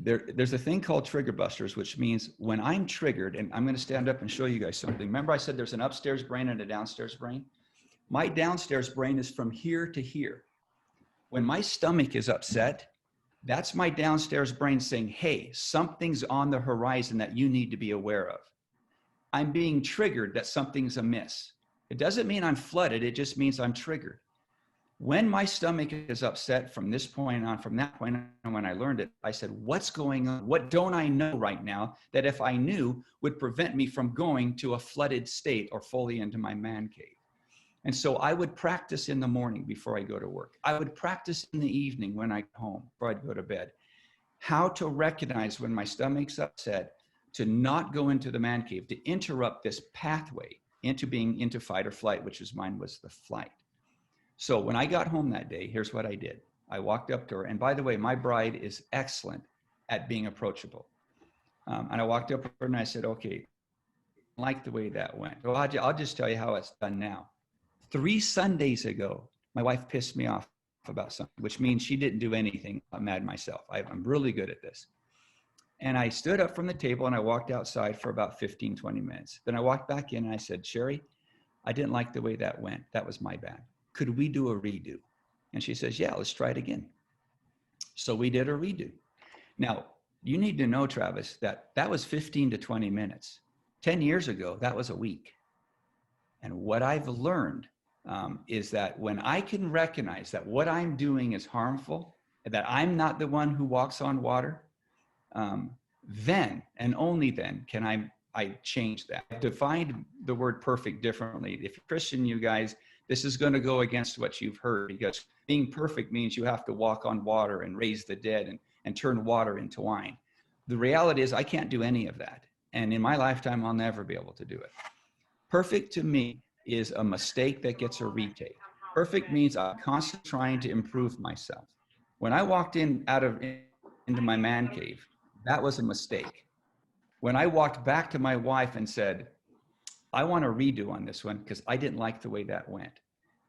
There's a thing called trigger busters, which means when I'm triggered, and I'm going to stand up and show you guys something. Remember I said there's an upstairs brain and a downstairs brain? My downstairs brain is from here to here. When my stomach is upset, that's my downstairs brain saying, hey, something's on the horizon that you need to be aware of. I'm being triggered that something's amiss. It doesn't mean I'm flooded. It just means I'm triggered. When my stomach is upset from this point on, from that point on, when I learned it, I said, what's going on? What don't I know right now that if I knew would prevent me from going to a flooded state or fully into my man cave? And so I would practice in the morning before I go to work. I would practice in the evening when I go home, before I'd go to bed, how to recognize when my stomach's upset, to not go into the man cave, to interrupt this pathway into being into fight or flight, which is mine was the flight. So when I got home that day, here's what I did. I walked up to her. And by the way, my bride is excellent at being approachable. And I walked up to her and I said, okay, I like the way that went. Well, I'll just tell you how it's done now. 3 Sundays ago, my wife pissed me off about something, which means she didn't do anything. I'm mad myself. I'm really good at this. And I stood up from the table and I walked outside for about 15, 20 minutes. Then I walked back in and I said, Sherry, I didn't like the way that went. That was my bad. Could we do a redo? And she says, yeah, let's try it again. So we did a redo. Now, you need to know, Travis, that was 15 to 20 minutes. 10 years ago, that was a week. And what I've learned is that when I can recognize that what I'm doing is harmful, that I'm not the one who walks on water, then and only then can I change that. I've defined the word perfect differently. If you're Christian, you guys, this is going to go against what you've heard, because being perfect means you have to walk on water and raise the dead and turn water into wine. The reality is I can't do any of that. And in my lifetime, I'll never be able to do it. Perfect to me is a mistake that gets a retake. Perfect means I'm constantly trying to improve myself. When I walked into my man cave, that was a mistake. When I walked back to my wife and said, I want a redo on this one because I didn't like the way that went.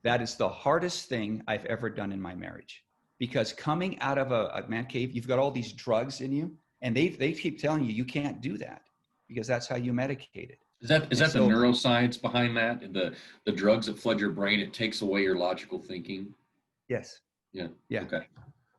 That is the hardest thing I've ever done in my marriage, because coming out of a man cave, you've got all these drugs in you, and they keep telling you can't do that because that's how you medicate it. Is that the neuroscience behind that? The drugs that flood your brain, it takes away your logical thinking? Yes. Yeah. Yeah. Okay.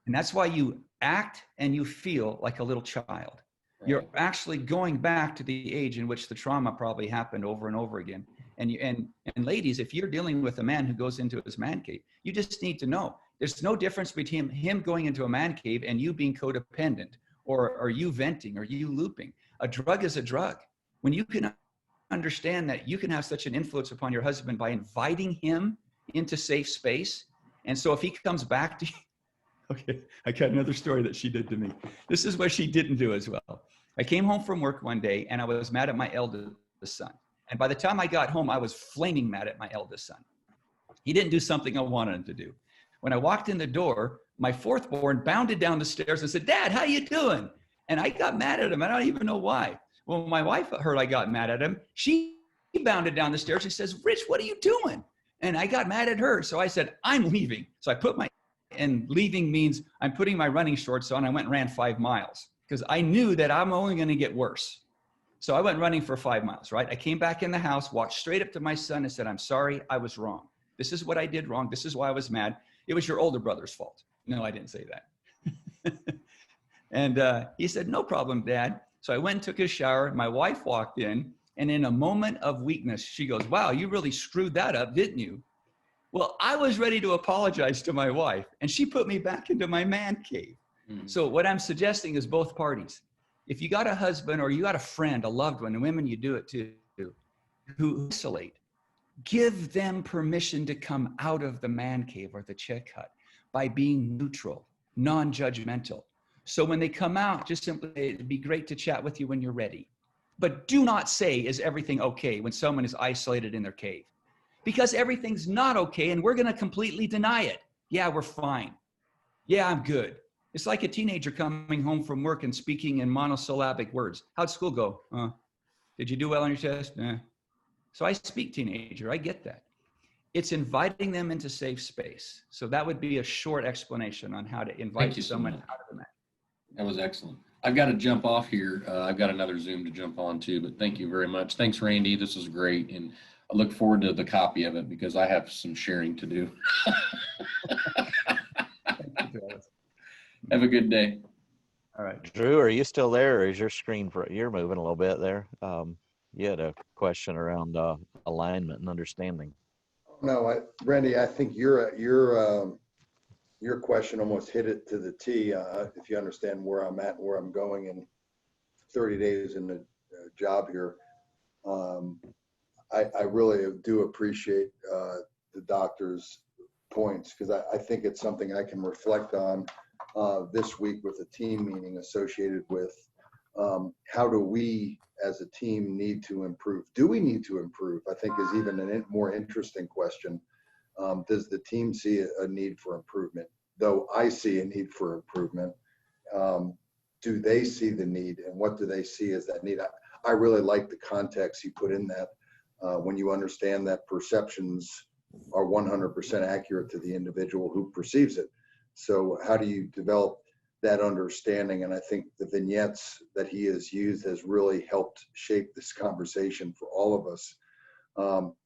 And that's why you act and you feel like a little child. Right. You're actually going back to the age in which the trauma probably happened over and over again. And ladies, if you're dealing with a man who goes into his man cave, you just need to know there's no difference between him going into a man cave and you being codependent or you venting or you looping. A drug is a drug. When you can understand that you can have such an influence upon your husband by inviting him into safe space. And so if he comes back to you, okay, I got another story that she did to me. This is what she didn't do as well. I came home from work one day and I was mad at my eldest son. And by the time I got home, I was flaming mad at my eldest son. He didn't do something I wanted him to do. When I walked in the door, my fourth born bounded down the stairs and said, "Dad, how you doing?" And I got mad at him. I don't even know why. When my wife heard I got mad at him, she bounded down the stairs. She says, "Rich, what are you doing?" And I got mad at her. So I said, "I'm leaving." So I put and leaving means I'm putting my running shorts on. I went and ran 5 miles because I knew that I'm only going to get worse. So I went running for 5 miles, right? I came back in the house, walked straight up to my son and said, "I'm sorry, I was wrong. This is what I did wrong. This is why I was mad. It was your older brother's fault." No, I didn't say that. And he said, "No problem, Dad." So I went and took a shower. My wife walked in, and in a moment of weakness, she goes, "Wow, you really screwed that up, didn't you?" Well, I was ready to apologize to my wife, and she put me back into my man cave. So what I'm suggesting is both parties. If you got a husband or you got a friend, a loved one, and women, you do it too, who isolate, give them permission to come out of the man cave or the chick hut by being neutral, non-judgmental. So when they come out, just simply, "It'd be great to chat with you when you're ready." But do not say, "Is everything okay?" when someone is isolated in their cave. Because everything's not okay, and we're going to completely deny it. "Yeah, we're fine. Yeah, I'm good." It's like a teenager coming home from work and speaking in monosyllabic words. "How'd school go?" "Did you do well on your test?" So I speak teenager. I get that. It's inviting them into safe space. So that would be a short explanation on how to invite someone out of the mat. That was excellent. I've got to jump off here. I've got another Zoom to jump on too, but thank you very much. Thanks, Randy. This is great. And I look forward to the copy of it because I have some sharing to do. Have a good day. All right. Drew, are you still there, or is your screen you're moving a little bit there? You had a question around alignment and understanding. No, Randy, I think your question almost hit it to the T. If you understand where I'm at and where I'm going in 30 days in the job here, I really do appreciate the doctor's points, because I think it's something I can reflect on this week with a team meeting associated with how do we as a team need to improve? Do we need to improve? I think is even a more interesting question. Does the team see a need for improvement? Though I see a need for improvement, do they see the need, and what do they see as that need? I really like the context you put in that when you understand that perceptions are 100% accurate to the individual who perceives it. So how do you develop that understanding? And I think the vignettes that he has used has really helped shape this conversation for all of us,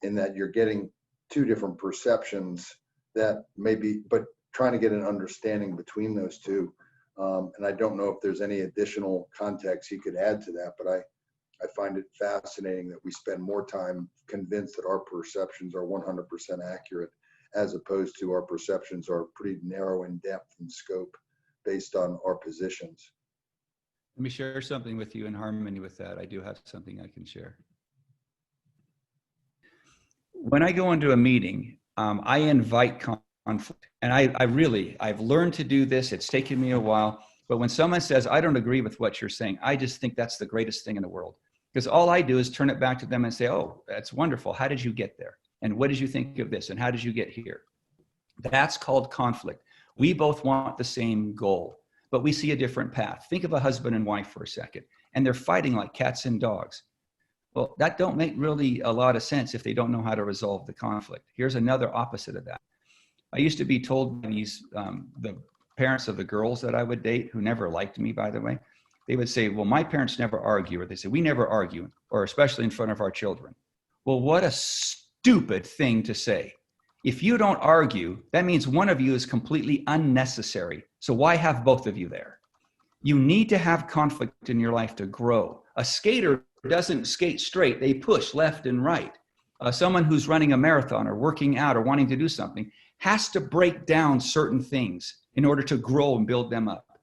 in that you're getting two different perceptions that maybe, but trying to get an understanding between those two. And I don't know if there's any additional context you could add to that, but I find it fascinating that we spend more time convinced that our perceptions are 100% accurate, as opposed to our perceptions are pretty narrow in depth and scope based on our positions. Let me share something with you in harmony with that. I do have something I can share. When I go into a meeting, I invite conflict. And I've learned to do this. It's taken me a while. But when someone says, "I don't agree with what you're saying," I just think that's the greatest thing in the world. Because all I do is turn it back to them and say, "Oh, that's wonderful. How did you get there? And what did you think of this? And how did you get here?" That's called conflict. We both want the same goal, but we see a different path. Think of a husband and wife for a second, and they're fighting like cats and dogs. Well, that don't make really a lot of sense if they don't know how to resolve the conflict. Here's another opposite of that. I used to be told by the parents of the girls that I would date, who never liked me, by the way, they would say, "Well, my parents never argue," or they say, "We never argue," or especially in front of our children. Well, what a stupid thing to say. If you don't argue, that means one of you is completely unnecessary. So why have both of you there? You need to have conflict in your life to grow. A skater doesn't skate straight. They push left and right. Someone who's running a marathon or working out or wanting to do something has to break down certain things in order to grow and build them up.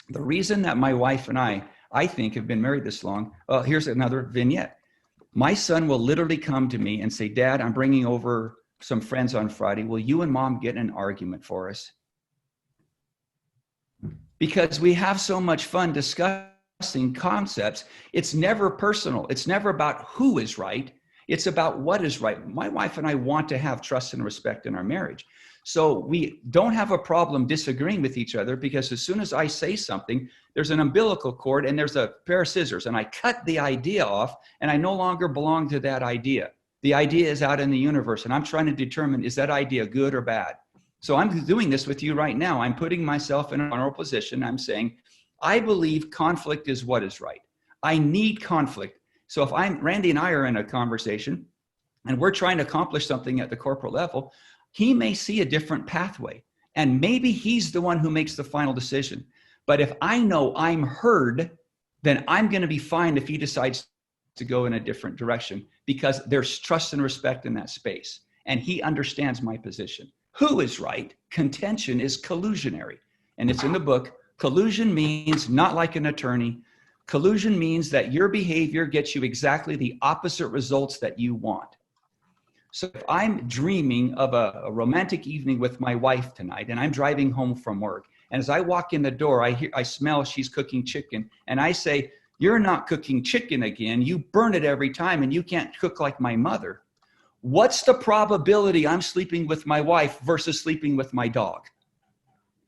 The reason that my wife and I think, have been married this long, here's another vignette. My son will literally come to me and say, "Dad, I'm bringing over some friends on Friday. Will you and Mom get in an argument for us?" Because we have so much fun discussing concepts. It's never personal. It's never about who is right. It's about what is right. My wife and I want to have trust and respect in our marriage. So we don't have a problem disagreeing with each other, because as soon as I say something, there's an umbilical cord and there's a pair of scissors, and I cut the idea off, and I no longer belong to that idea. The idea is out in the universe, and I'm trying to determine, is that idea good or bad? So I'm doing this with you right now. I'm putting myself in an honorable position. I'm saying, I believe conflict is what is right. I need conflict. So if Randy and I are in a conversation and we're trying to accomplish something at the corporate level, he may see a different pathway, and maybe he's the one who makes the final decision. But if I know I'm heard, then I'm going to be fine if he decides to go in a different direction, because there's trust and respect in that space, and he understands my position. Who is right? Contention is collusionary, and it's in the book. Collusion means not like an attorney. Collusion means that your behavior gets you exactly the opposite results that you want. So if I'm dreaming of a romantic evening with my wife tonight, and I'm driving home from work, and as I walk in the door, I smell she's cooking chicken, and I say, "You're not cooking chicken again. You burn it every time, and you can't cook like my mother." What's the probability I'm sleeping with my wife versus sleeping with my dog?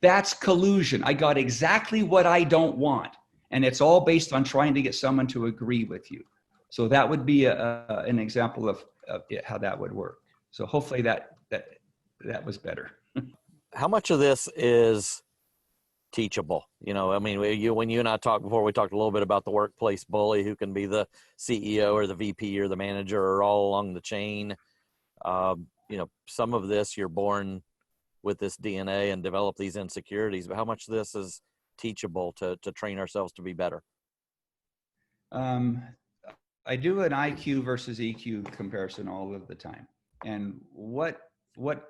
That's collusion. I got exactly what I don't want, and it's all based on trying to get someone to agree with you. So that would be an example of how that would work. So hopefully that was better. How much of this is teachable? You know, I mean, when you and I talked before, we talked a little bit about the workplace bully who can be the CEO or the VP or the manager or all along the chain. You know, some of this you're born with this DNA and develop these insecurities, but how much of this is teachable to train ourselves to be better? I do an IQ versus EQ comparison all of the time. And what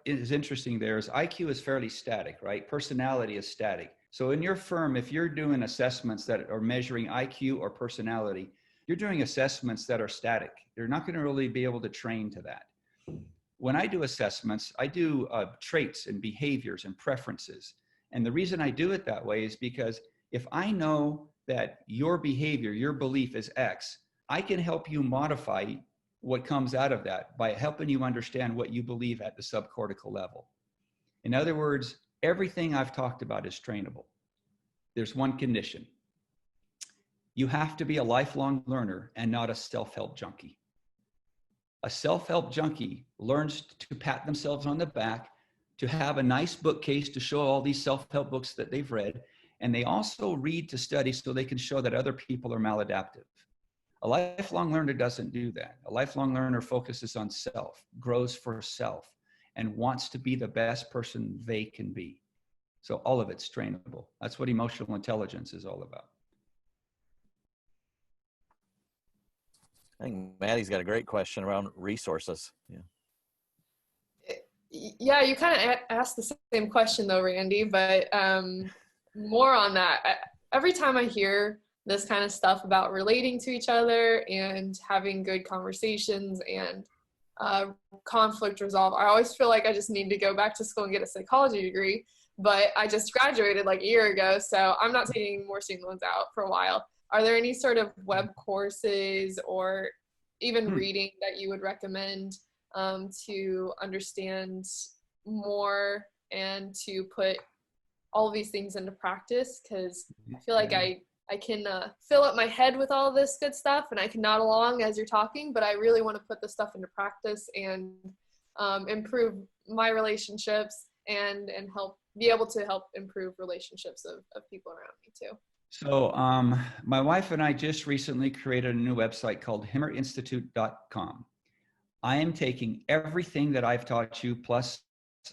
is interesting there is IQ is fairly static, right? Personality is static. So in your firm, if you're doing assessments that are measuring IQ or personality, you're doing assessments that are static. You're not going to really be able to train to that. When I do assessments, I do traits and behaviors and preferences. And the reason I do it that way is because if I know that your behavior, your belief is X, I can help you modify what comes out of that by helping you understand what you believe at the subcortical level. In other words, everything I've talked about is trainable. There's one condition. You have to be a lifelong learner and not a self-help junkie. A self-help junkie learns to pat themselves on the back, to have a nice bookcase to show all these self-help books that they've read, and they also read to study so they can show that other people are maladaptive. A lifelong learner doesn't do that. A lifelong learner focuses on self, grows for self, and wants to be the best person they can be. So all of it's trainable. That's what emotional intelligence is all about. I think Maddie's got a great question around resources. Yeah, you kind of asked the same question though, Randy, but more on that. Every time I hear this kind of stuff about relating to each other and having good conversations and conflict resolve, I always feel like I just need to go back to school and get a psychology degree, but I just graduated like a year ago, so I'm not taking more student loans out for a while. Are there any sort of web courses or even reading that you would recommend to understand more and to put all of these things into practice? Because I feel like I can fill up my head with all of this good stuff and I can nod along as you're talking, but I really want to put this stuff into practice and improve my relationships and be able to help improve relationships of people around me too. So my wife and I just recently created a new website called himmerinstitute.com. I am taking everything that I've taught you, plus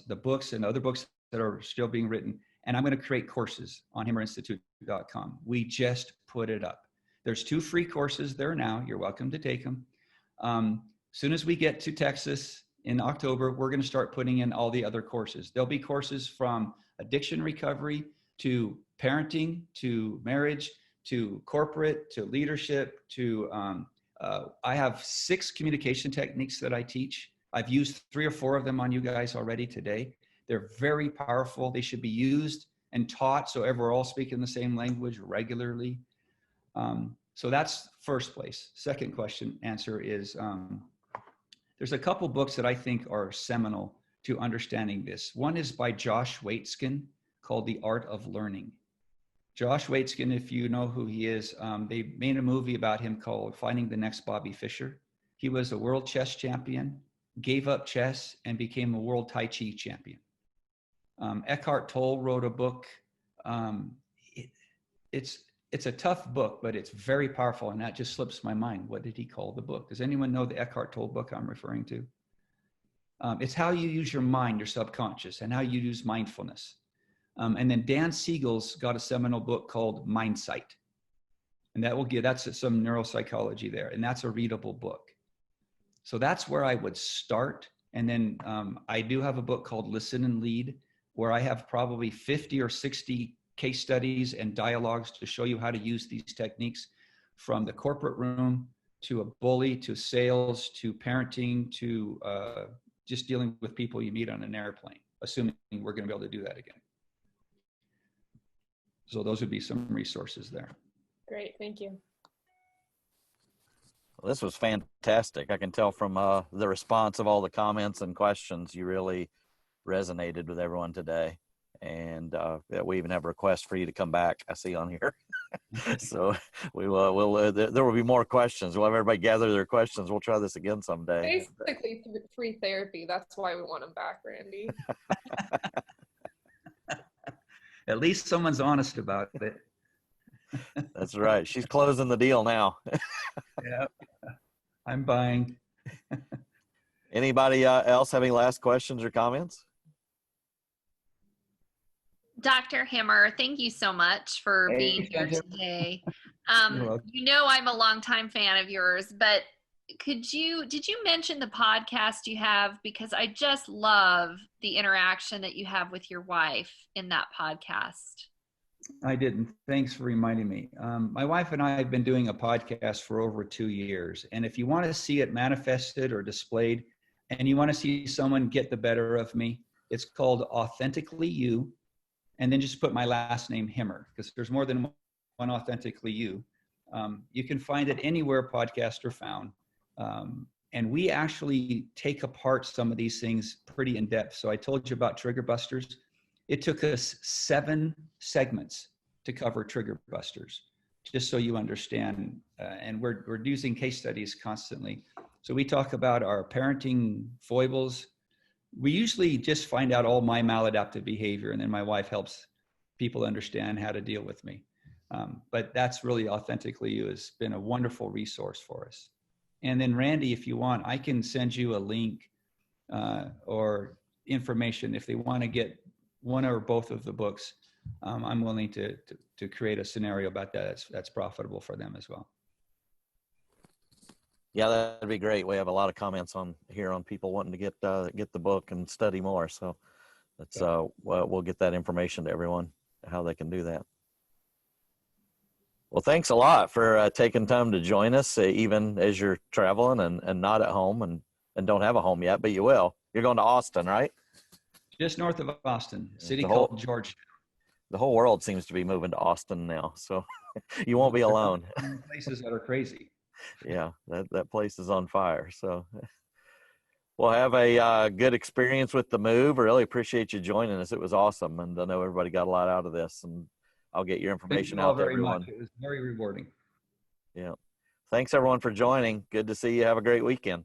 the books and other books that are still being written, and I'm going to create courses on himmerinstitute.com. We just put it up. There's 2 free courses there now. You're welcome to take them. As soon as we get to Texas in October, we're going to start putting in all the other courses. There'll be courses from addiction recovery to parenting, to marriage, to corporate, to leadership, to I have 6 communication techniques that I teach. I've used 3 or 4 of them on you guys already today. They're very powerful. They should be used and taught so we're all speaking the same language regularly. So that's first place. Second question answer is there's a couple books that I think are seminal to understanding this. One is by Josh Waitzkin called The Art of Learning. Josh Waitzkin, if you know who he is, they made a movie about him called Finding the Next Bobby Fischer. He was a world chess champion, gave up chess, and became a world Tai Chi champion. Eckhart Tolle wrote a book. It's a tough book, but it's very powerful, and that just slips my mind. What did he call the book? Does anyone know the Eckhart Tolle book I'm referring to? It's how you use your mind, your subconscious, and how you use mindfulness. And then Dan Siegel's got a seminal book called Mindsight. And that's some neuropsychology there. And that's a readable book. So that's where I would start. And then I do have a book called Listen and Lead, where I have probably 50 or 60 case studies and dialogues to show you how to use these techniques, from the corporate room to a bully, to sales, to parenting, to just dealing with people you meet on an airplane, assuming we're going to be able to do that again. So those would be some resources there. Great, thank you. Well, this was fantastic. I can tell from the response of all the comments and questions, you really resonated with everyone today. And we even have a request for you to come back, I see on here. So there will be more questions. We'll have everybody gather their questions. We'll try this again someday. Basically free therapy. That's why we want them back, Randy. At least someone's honest about it. That's right. She's closing the deal now. Yeah, I'm buying. Anybody else have any last questions or comments? Dr. Hammer, thank you so much for being here today. You know I'm a longtime fan of yours, but did you mention the podcast you have? Because I just love the interaction that you have with your wife in that podcast. I didn't. Thanks for reminding me. My wife and I have been doing a podcast for over 2 years. And if you want to see it manifested or displayed, and you want to see someone get the better of me, it's called Authentically You. And then just put my last name, Himmer, because there's more than one Authentically You. You can find it anywhere podcasts are found. And we actually take apart some of these things pretty in depth. So I told you about trigger busters. It took us 7 segments to cover trigger busters, just so you understand. And we're using case studies constantly. So we talk about our parenting foibles. We usually just find out all my maladaptive behavior, and then my wife helps people understand how to deal with me. But that's really Authentically You has been a wonderful resource for us. And then Randy, if you want, I can send you a link or information if they want to get one or both of the books. I'm willing to create a scenario about that that's profitable for them as well. Yeah, that'd be great. We have a lot of comments on people wanting to get the book and study more. So that's we'll get that information to everyone, how they can do that. Well, thanks a lot for taking time to join us, even as you're traveling and not at home and don't have a home yet, but you will. You're going to Austin, right? Just north of Austin, city called Georgetown. The whole world seems to be moving to Austin now, so you won't be alone. Places that are crazy. Yeah, that place is on fire. So we'll have a good experience with the move. I really appreciate you joining us. It was awesome, and I know everybody got a lot out of this, and I'll get your information out to everyone. Much. It was very rewarding. Yeah. Thanks, everyone, for joining. Good to see you. Have a great weekend.